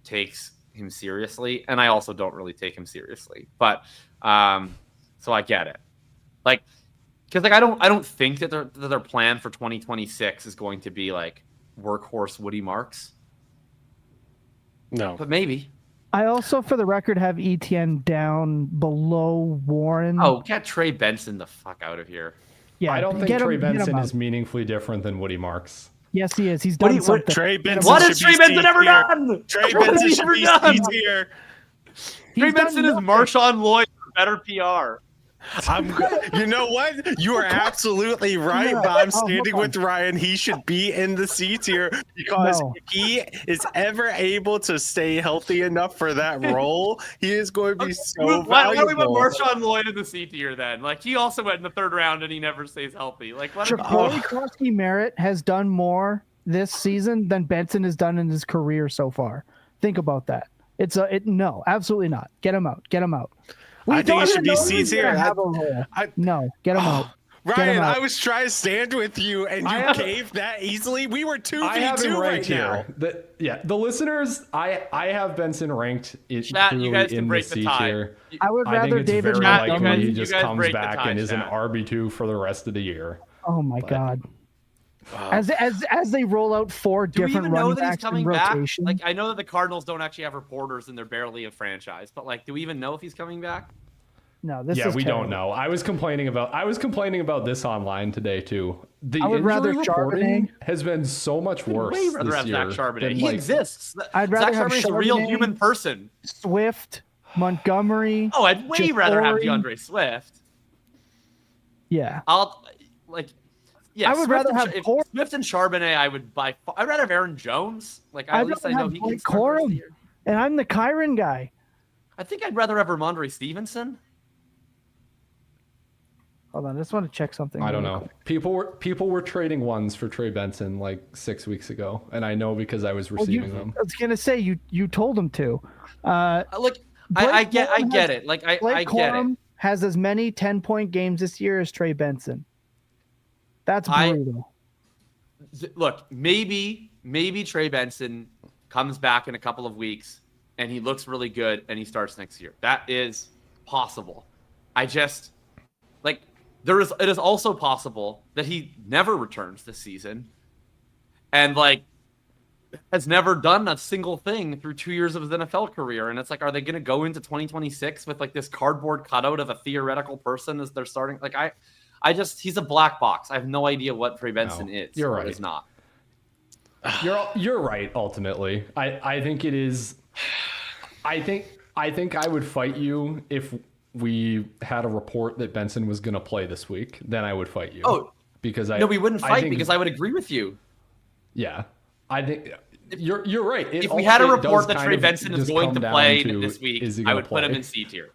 takes him seriously, and I also don't really take him seriously. But so I get it. Like, because like I don't think that their plan for 2026 is going to be like workhorse Woody Marks. No, but maybe. I also, for the record, have ETN down below Warren. Oh, get Trey Benson the fuck out of here. Yeah, I don't think get Trey him, get him Benson out. is meaningfully different than Woody Marks. Yes, he is. He's done something. Trey Benson What has should Trey be Benson C ever tier. done? Trey What has Benson he should ever be done? C tier. Trey He's done Benson is nothing. Marshawn Lloyd for better PR. You know what? You are absolutely right, No. but I'm Oh, standing hold with Ryan. He should be in the C tier because No. if he is ever able to stay healthy enough for that role, he is going to be so Why don't we put valuable. Marshawn Lloyd in the C tier then? Like, he also went in the 3rd round and he never stays healthy. Like, what? Jacoby Krosky-Merritt has done more this season than Benson has done in his career so far. Think about that. No, absolutely not. Get him out. Get him out. I think he should be know C he's gonna tier. have a role. I- No, get him out. Get Ryan, him out. I was trying to stand with you, and you caved that easily. We were 2v2 I have him right ranked now. here. The listeners, I have Benson ranked Chat, you guys can in the break the C tie. tier. I would I think rather it's David very Chat, you likely guys- he you just guys comes break the back tie, and is an chat. RB2 for the rest of the year. Oh my god. As they roll out 4 Do we different even know running that he's backs in coming back? rotation. Like, I know that the Cardinals don't actually have reporters and they're barely a franchise, but like, do we even know if he's coming back? No, this Yeah, is we terrible. don't know. I was complaining about this online today too. The I would injury rather reporting Charbonnet- has been so much worse Way rather this have year. Zach Charbonnet. than, He like, exists. I'd rather Zach have Charbonnet's a real Charbonnet. human person. Swift, Montgomery. Oh, I'd way rather have Ja'Cory. DeAndre Swift. Yeah. Yeah, I would Swift rather and have if Cor- Swift and Charbonnet. I'd rather have Aaron Jones. Like, I'd at least I rather know have he can Blake start the rest of the Corum. year. And I'm the Kyron guy. I think I'd rather have Ramondre Stevenson. Hold on, I just want to check something. I don't real know. quick. People were trading ones for Trey Benson like 6 weeks ago, and I know because I was Well, you- receiving them. I was gonna say you told him to. Like, Blake I get Corum it. Like, I Blake get it. Corum has as many 10-point games this year as Trey Benson. That's I- brutal. Look, maybe Trey Benson comes back in a couple of weeks and he looks really good and he starts next year. That is possible. I just like it is also possible that he never returns this season and like has never done a single thing through 2 years of his NFL career. And it's like, are they going to go into 2026 with like this cardboard cutout of a theoretical person as they're starting? Like, he's a black box. I have no idea what Trey Benson is. you're or right. He's not. You're right. Ultimately, I think it is. I think I would fight you if we had a report that Benson was going to play this week. Then I would fight you. Oh, because no, we wouldn't fight think- because I would agree with you. Yeah, I think you're right. If we had a it report does that kind Trey of Benson is just going come to down play to, this week, is he I gonna would put him play? in C tier.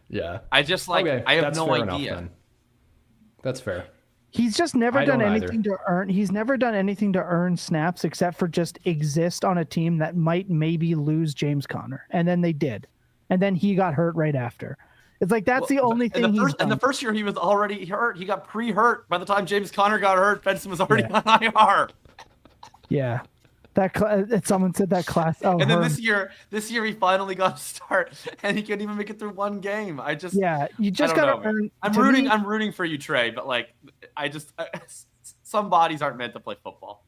Yeah. I just like Okay, I have that's no fair enough, idea. then. That's fair. He's just never I done don't anything to earn. He's never done anything to earn snaps except for just exist on a team that might maybe lose James Conner, and then they did, and then he got hurt right after. It's like that's the only thing he's In the done. first year, he was already hurt. He got pre-hurt. By the time James Conner got hurt, Benson was already Yeah. on IR. Yeah, someone said that class. Oh, And then Herm. this year he finally got to start, and he couldn't even make it through one game. Yeah, you just I don't gotta know, man. earn. I'm rooting for you, Trey. But like, some bodies aren't meant to play football.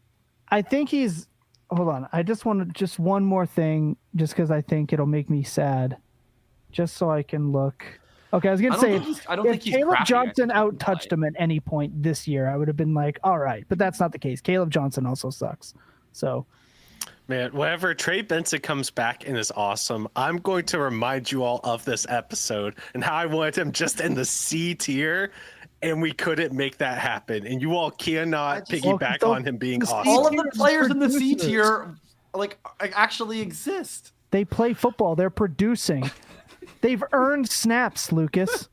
I think he's. Hold on, I just want to just one more thing, just because I think it'll make me sad, just so I can look. Okay, I was gonna say I don't if think he's Caleb cracking Johnson it. out-touched him at any point this year, I would have been like, all right, but that's not the case. Caleb Johnson also sucks. So Man, whenever Trey Benson comes back and is awesome, I'm going to remind you all of this episode and how I wanted him just in the C tier, and we couldn't make that happen. And you all cannot piggyback on him being awesome. All of the tier is players in the C producers. tier like actually exist. they play football. They're producing. They've earned snaps, Lucas.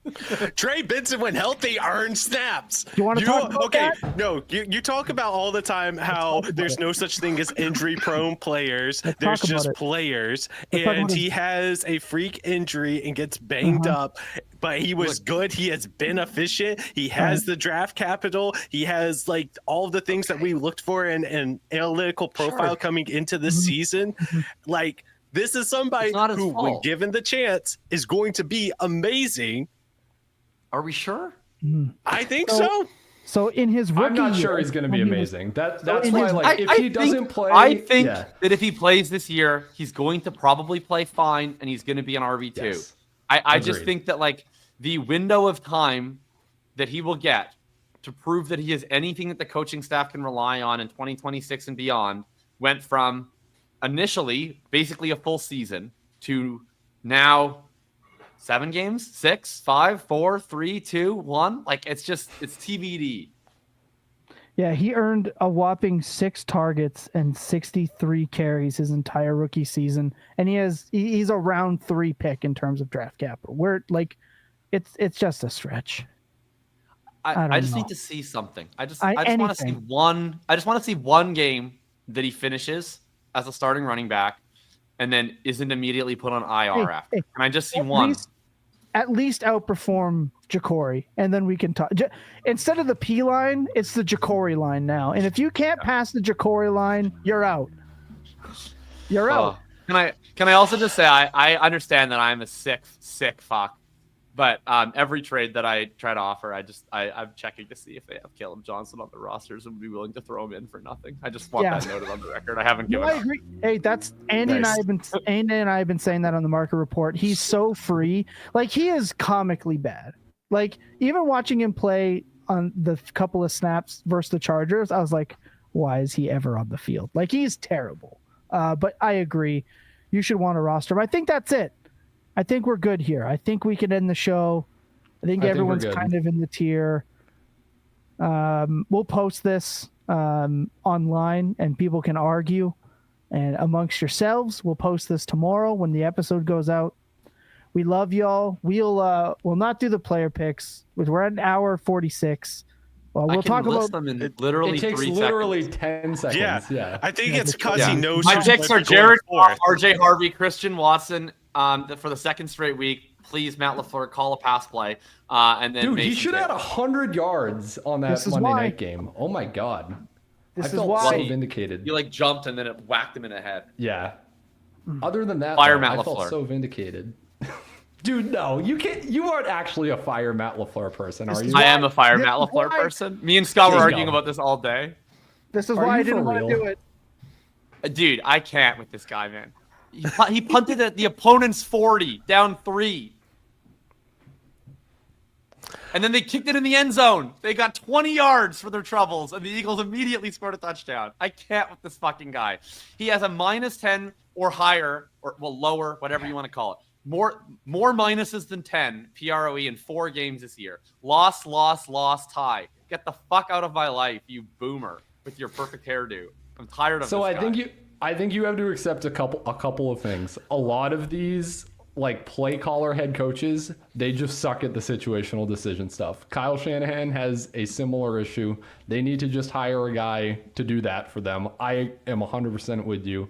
Trey Benson, when healthy, earned snaps. You wanna talk about that? No, you talk about all the time how there's no such thing as injury-prone players. There's talk about just it. players, Let's talk and about he it. has a freak injury and gets banged up. But he was good. He has been efficient. He has the draft capital. He has like all the things that we looked for in an analytical profile coming into this season. Like. This is somebody It's not his who, when fault. given the chance, is going to be amazing. Are we sure? I think so. So in his rookie I'm not sure year, he's going to be when he was- amazing. That's in why, his- like, if he doesn't play, I think yeah. that if he plays this year, he's going to probably play fine, and he's going to be an RB2. Yes. I just Agreed. think that like the window of time that he will get to prove that he is anything that the coaching staff can rely on in 2026 and beyond, went from initially basically a full season to now 7 games, 6, 5, 4, 3, 2, 1. Like it's TBD. Yeah, he earned a whopping 6 targets and 63 carries his entire rookie season, and he's a round 3 pick in terms of draft capital. We're like, it's just a stretch. I just need to see something. I just want to see one. I just want to see one game that he finishes as a starting running back, and then isn't immediately put on IR after. Can I just see one? At least outperform Ja'Cory, and then we can talk. Instead of the P line, it's the Ja'Cory line now. And if you can't pass the Ja'Cory line, you're out. You're out. Can I also just say I understand that I'm a sick fuck. But every trade that I try to offer, I'm checking to see if they have Caleb Johnson on the rosters and would be willing to throw him in for nothing. I just want that noted on the record. I haven't given up. I agree. Hey, that's Andy and I have been saying that on the market report. He's so free. Like, he is comically bad. Like, even watching him play on the couple of snaps versus the Chargers, I was like, why is he ever on the field? Like, he's terrible. But I agree. You should want to roster him. I think that's it. I think we're good here. I think we can end the show. I think everyone's kind of in the tier. We'll post this online and people can argue. And amongst yourselves, we'll post this tomorrow when the episode goes out. We love y'all. We'll not do the player picks. We're at an hour 46. Well, we'll talk about them in literally 3 seconds. It takes literally 10 seconds. Yeah. I think it's because he knows. My picks are Jared Goff, RJ Harvey, Christian Watson. For the second straight week, please, Matt LaFleur, call a pass play. And then dude, he should have had 100 yards on that Monday night game. Oh my God. I felt so vindicated. He like jumped and then it whacked him in the head. Yeah. Other than that, Matt LaFleur. I felt so vindicated. Dude, no, you can't. You aren't actually a fire Matt LaFleur person, are you? I am a fire Matt LaFleur person. Me and Scott were arguing about this all day. This is why I didn't want to do it. Dude, I can't with this guy, man. He punted at the opponent's 40, down 3. And then they kicked it in the end zone. They got 20 yards for their troubles, and the Eagles immediately scored a touchdown. I can't with this fucking guy. He has a -10 or higher, or well, lower, whatever you want to call it. More minuses than 10 PROE in 4 games this year. Loss, tie. Get the fuck out of my life, you boomer, with your perfect hairdo. I'm tired of this guy. I think you have to accept a couple of things. A lot of these like play caller head coaches, they just suck at the situational decision stuff. Kyle Shanahan has a similar issue. They need to just hire a guy to do that for them. I am 100% with you.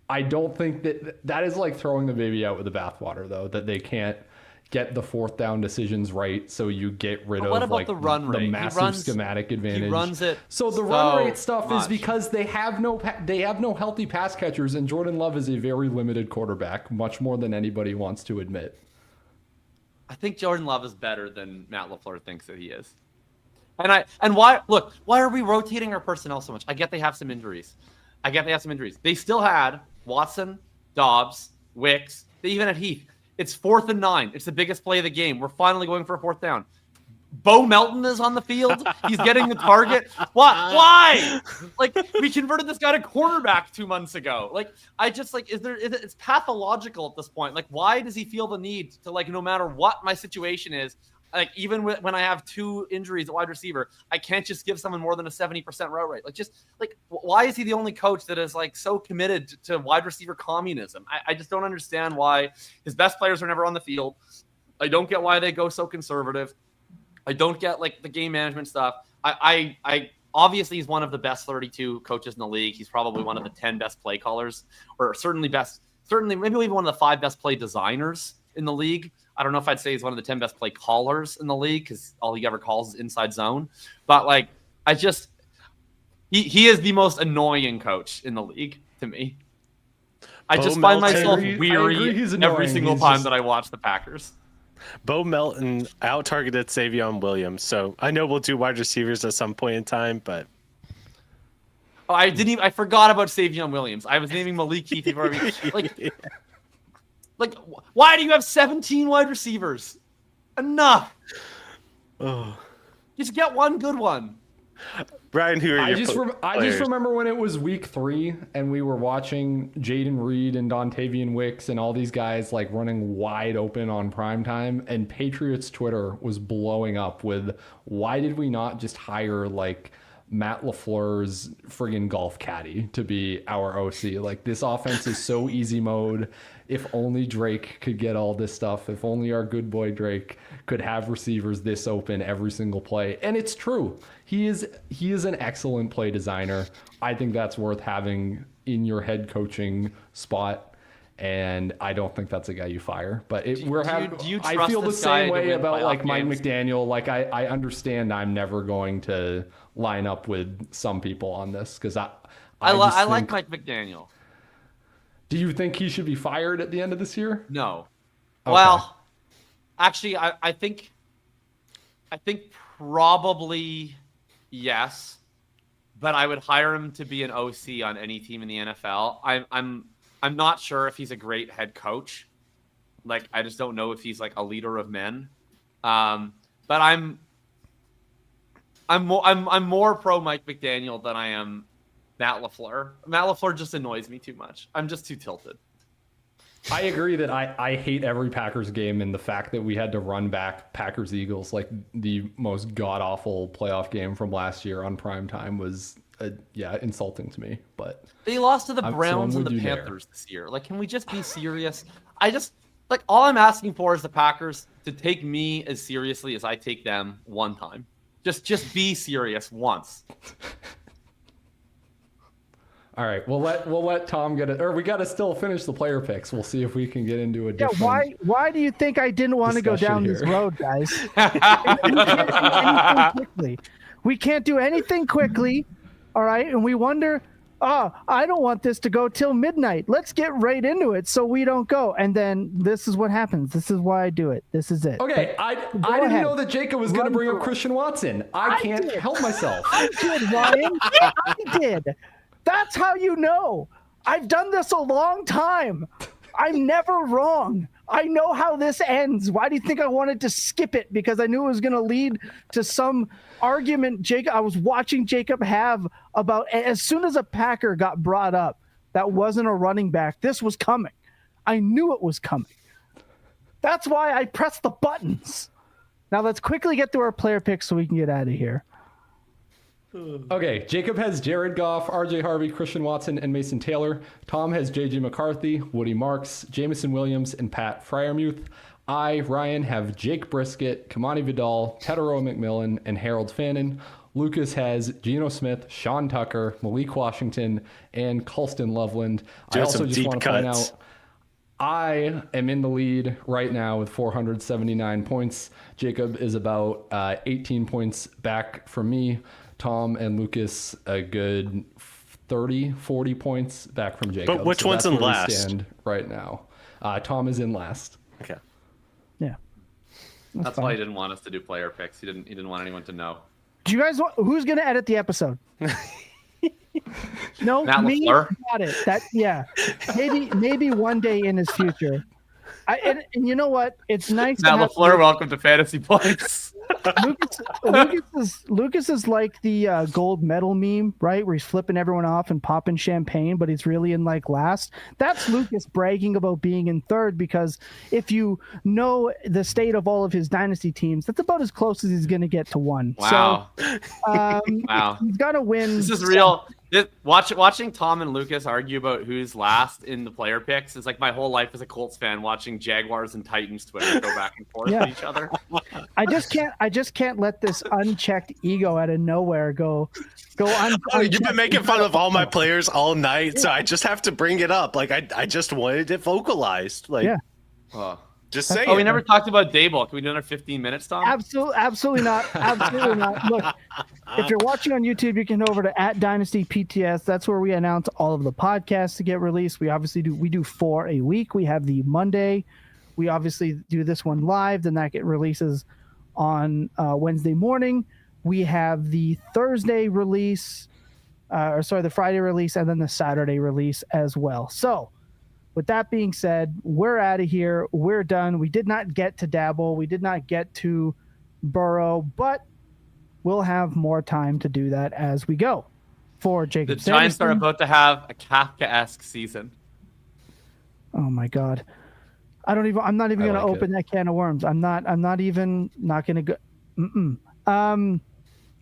I don't think that is like throwing the baby out with the bathwater, though, that they can't get the 4th down decisions right, so you get rid of like the massive schematic advantage. He runs it. So the run rate stuff is because they have no healthy pass catchers, and Jordan Love is a very limited quarterback, much more than anybody wants to admit. I think Jordan Love is better than Matt LaFleur thinks that he is. And why are we rotating our personnel so much? I get they have some injuries. They still had Watson, Dobbs, Wicks. They even had Heath. It's 4th and 9. It's the biggest play of the game. We're finally going for a 4th down. Bo Melton is on the field. He's getting the target. Why? Like, we converted this guy to cornerback 2 months ago. Like, it's pathological at this point. Like, why does he feel the need to, like, no matter what my situation is, like, even when I have 2 injuries at wide receiver, I can't just give someone more than a 70% route rate. Like, just like, why is he the only coach that is like so committed to wide receiver communism? I just don't understand why his best players are never on the field. I don't get why they go so conservative. I don't get like the game management stuff. I obviously he's one of the best 32 coaches in the league. He's probably one of the 10 best play callers, or certainly maybe even one of the 5 best play designers in the league. I don't know if I'd say he's one of the 10 best play callers in the league because all he ever calls is inside zone. But like, he is the most annoying coach in the league to me. I just find myself weary every single time that I watch the Packers. Bo Melton out-targeted TreVeyon Williams. So I know we'll do wide receivers at some point in time, but I forgot about TreVeyon Williams. I was naming Malik Heath before Like, why do you have 17 wide receivers? Enough. Oh. Just get one good one. Brian, who are I your just players? remember when it was week 3 and we were watching Jaden Reed and Dontavian Wicks and all these guys like running wide open on primetime, and Patriots Twitter was blowing up with, why did we not just hire like Matt LaFleur's friggin' golf caddy to be our OC? Like, this offense is so easy mode. If only Drake could get all this stuff. If only our good boy Drake could have receivers this open every single play. And it's true. He is an excellent play designer. I think that's worth having in your head coaching spot. And I don't think that's a guy you fire. But I feel the same way about like Mike McDaniel. Like, I understand I'm never going to line up with some people on this because I like Mike McDaniel. Do you think he should be fired at the end of this year? No. Okay. Well, actually, I think probably yes, but I would hire him to be an OC on any team in the NFL. I'm not sure if he's a great head coach. Like, I just don't know if he's like a leader of men. But I'm more pro Mike McDaniel than I am Matt LaFleur. Matt LaFleur just annoys me too much. I'm just too tilted. I agree that I hate every Packers game, and the fact that we had to run back Packers-Eagles, like the most god-awful playoff game from last year on primetime, was insulting to me. But they lost to the Browns and the Panthers this year. Like, can we just be serious? All I'm asking for is the Packers to take me as seriously as I take them one time. Just be serious once. All right, we'll let Tom get it, or we got to still finish the player picks. We'll see if we can get into a different. Yeah, why do you think I didn't want to go down this road, guys? We can't do anything quickly, all right? And we wonder, I don't want this to go till midnight. Let's get right into it so we don't go. And then this is what happens. This is why I do it. This is it. Okay, I didn't know that Jacob was going to bring up Christian Watson. I can't help myself. I did, Ryan. I did. That's how you know. I've done this a long time. I'm never wrong. I know how this ends. Why do you think I wanted to skip it? Because I knew it was going to lead to some argument I was watching Jacob have about, as soon as a Packer got brought up that wasn't a running back, this was coming. I knew it was coming. That's why I pressed the buttons. Now let's quickly get through our player picks so we can get out of here. Okay, Jacob has Jared Goff, RJ Harvey, Christian Watson, and Mason Taylor. Tom has JJ McCarthy, Woody Marks, Jamison Williams, and Pat Freiermuth. I, Ryan, have Jake Brisket, Kamani Vidal, Tedero McMillan, and Harold Fannin. Lucas has Geno Smith, Sean Tucker, Malik Washington, and Colston Loveland. I also just want to point out, I am in the lead right now with 479 points. Jacob is about 18 points back from me. Tom and Lucas a good 30, 40 points back from Jacob. But which one's in last? Stand right now. Tom is in last. Okay. Yeah. That's why he didn't want us to do player picks. He didn't want anyone to know. Do you guys who's going to edit the episode? No, Matt me. LaFleur? Got it. Maybe one day in his future. And you know what? It's nice. Matt LaFleur, welcome to Fantasy Points. Lucas is like the gold medal meme, right? Where he's flipping everyone off and popping champagne, but he's really in like last. That's Lucas bragging about being in third, because if you know the state of all of his dynasty teams, that's about as close as he's going to get to one. Wow. So, Wow. He's got to win. This is real. Watching Tom and Lucas argue about who's last in the player picks is like my whole life as a Colts fan watching Jaguars and Titans Twitter go back and forth with each other. I just can't let this unchecked ego out of nowhere go You've been making fun of all my players all night, so I just have to bring it up. Like I just wanted it vocalized. Like, just saying. Oh, we never talked about Daboll. Can we do another 15 minutes, Tom? Absolutely not. Absolutely not. Look, if you're watching on YouTube, you can go over to @DynastyPTS. That's where we announce all of the podcasts to get released. We obviously do 4 a week. We have the Monday. We obviously do this one live. Then that get releases on Wednesday morning. We have the Thursday release, the Friday release, and then the Saturday release as well. So, with that being said, we're out of here. We're done. We did not get to Daboll. We did not get to Burrow, but we'll have more time to do that as we go. For Jacob The Giants are Sanderson- about to have a Kafka-esque season. Oh my God. I'm not even I going to like open that can of worms. I'm not going to go.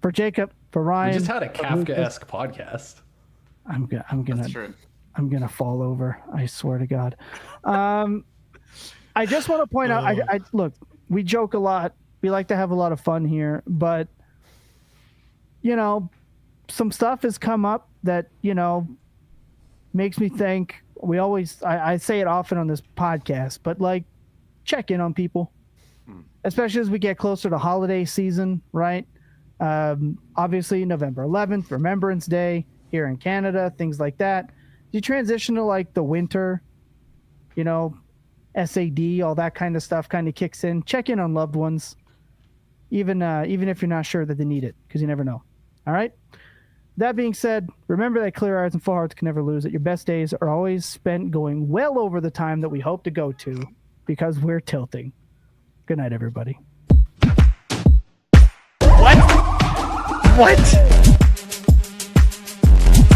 For Jacob, for Ryan. We just had a for Lucas, Kafka-esque podcast. I'm That's true. going to fall over. I swear to God. I just want to point out, I look, we joke a lot. We like to have a lot of fun here, but some stuff has come up that, makes me think. I say it often on this podcast, but like, check in on people, especially as we get closer to holiday season, right? Obviously November 11th, Remembrance Day here in Canada, things like that. You transition to like the winter, SAD, all that kind of stuff kind of kicks in. Check in on loved ones, even if you're not sure that they need it, because you never know. All right. That being said, remember that clear eyes and full hearts can never lose, that your best days are always spent going well over the time that we hope to go to, because we're tilting. Good night, everybody. What?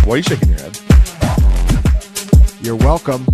Why are you shaking your head? You're welcome.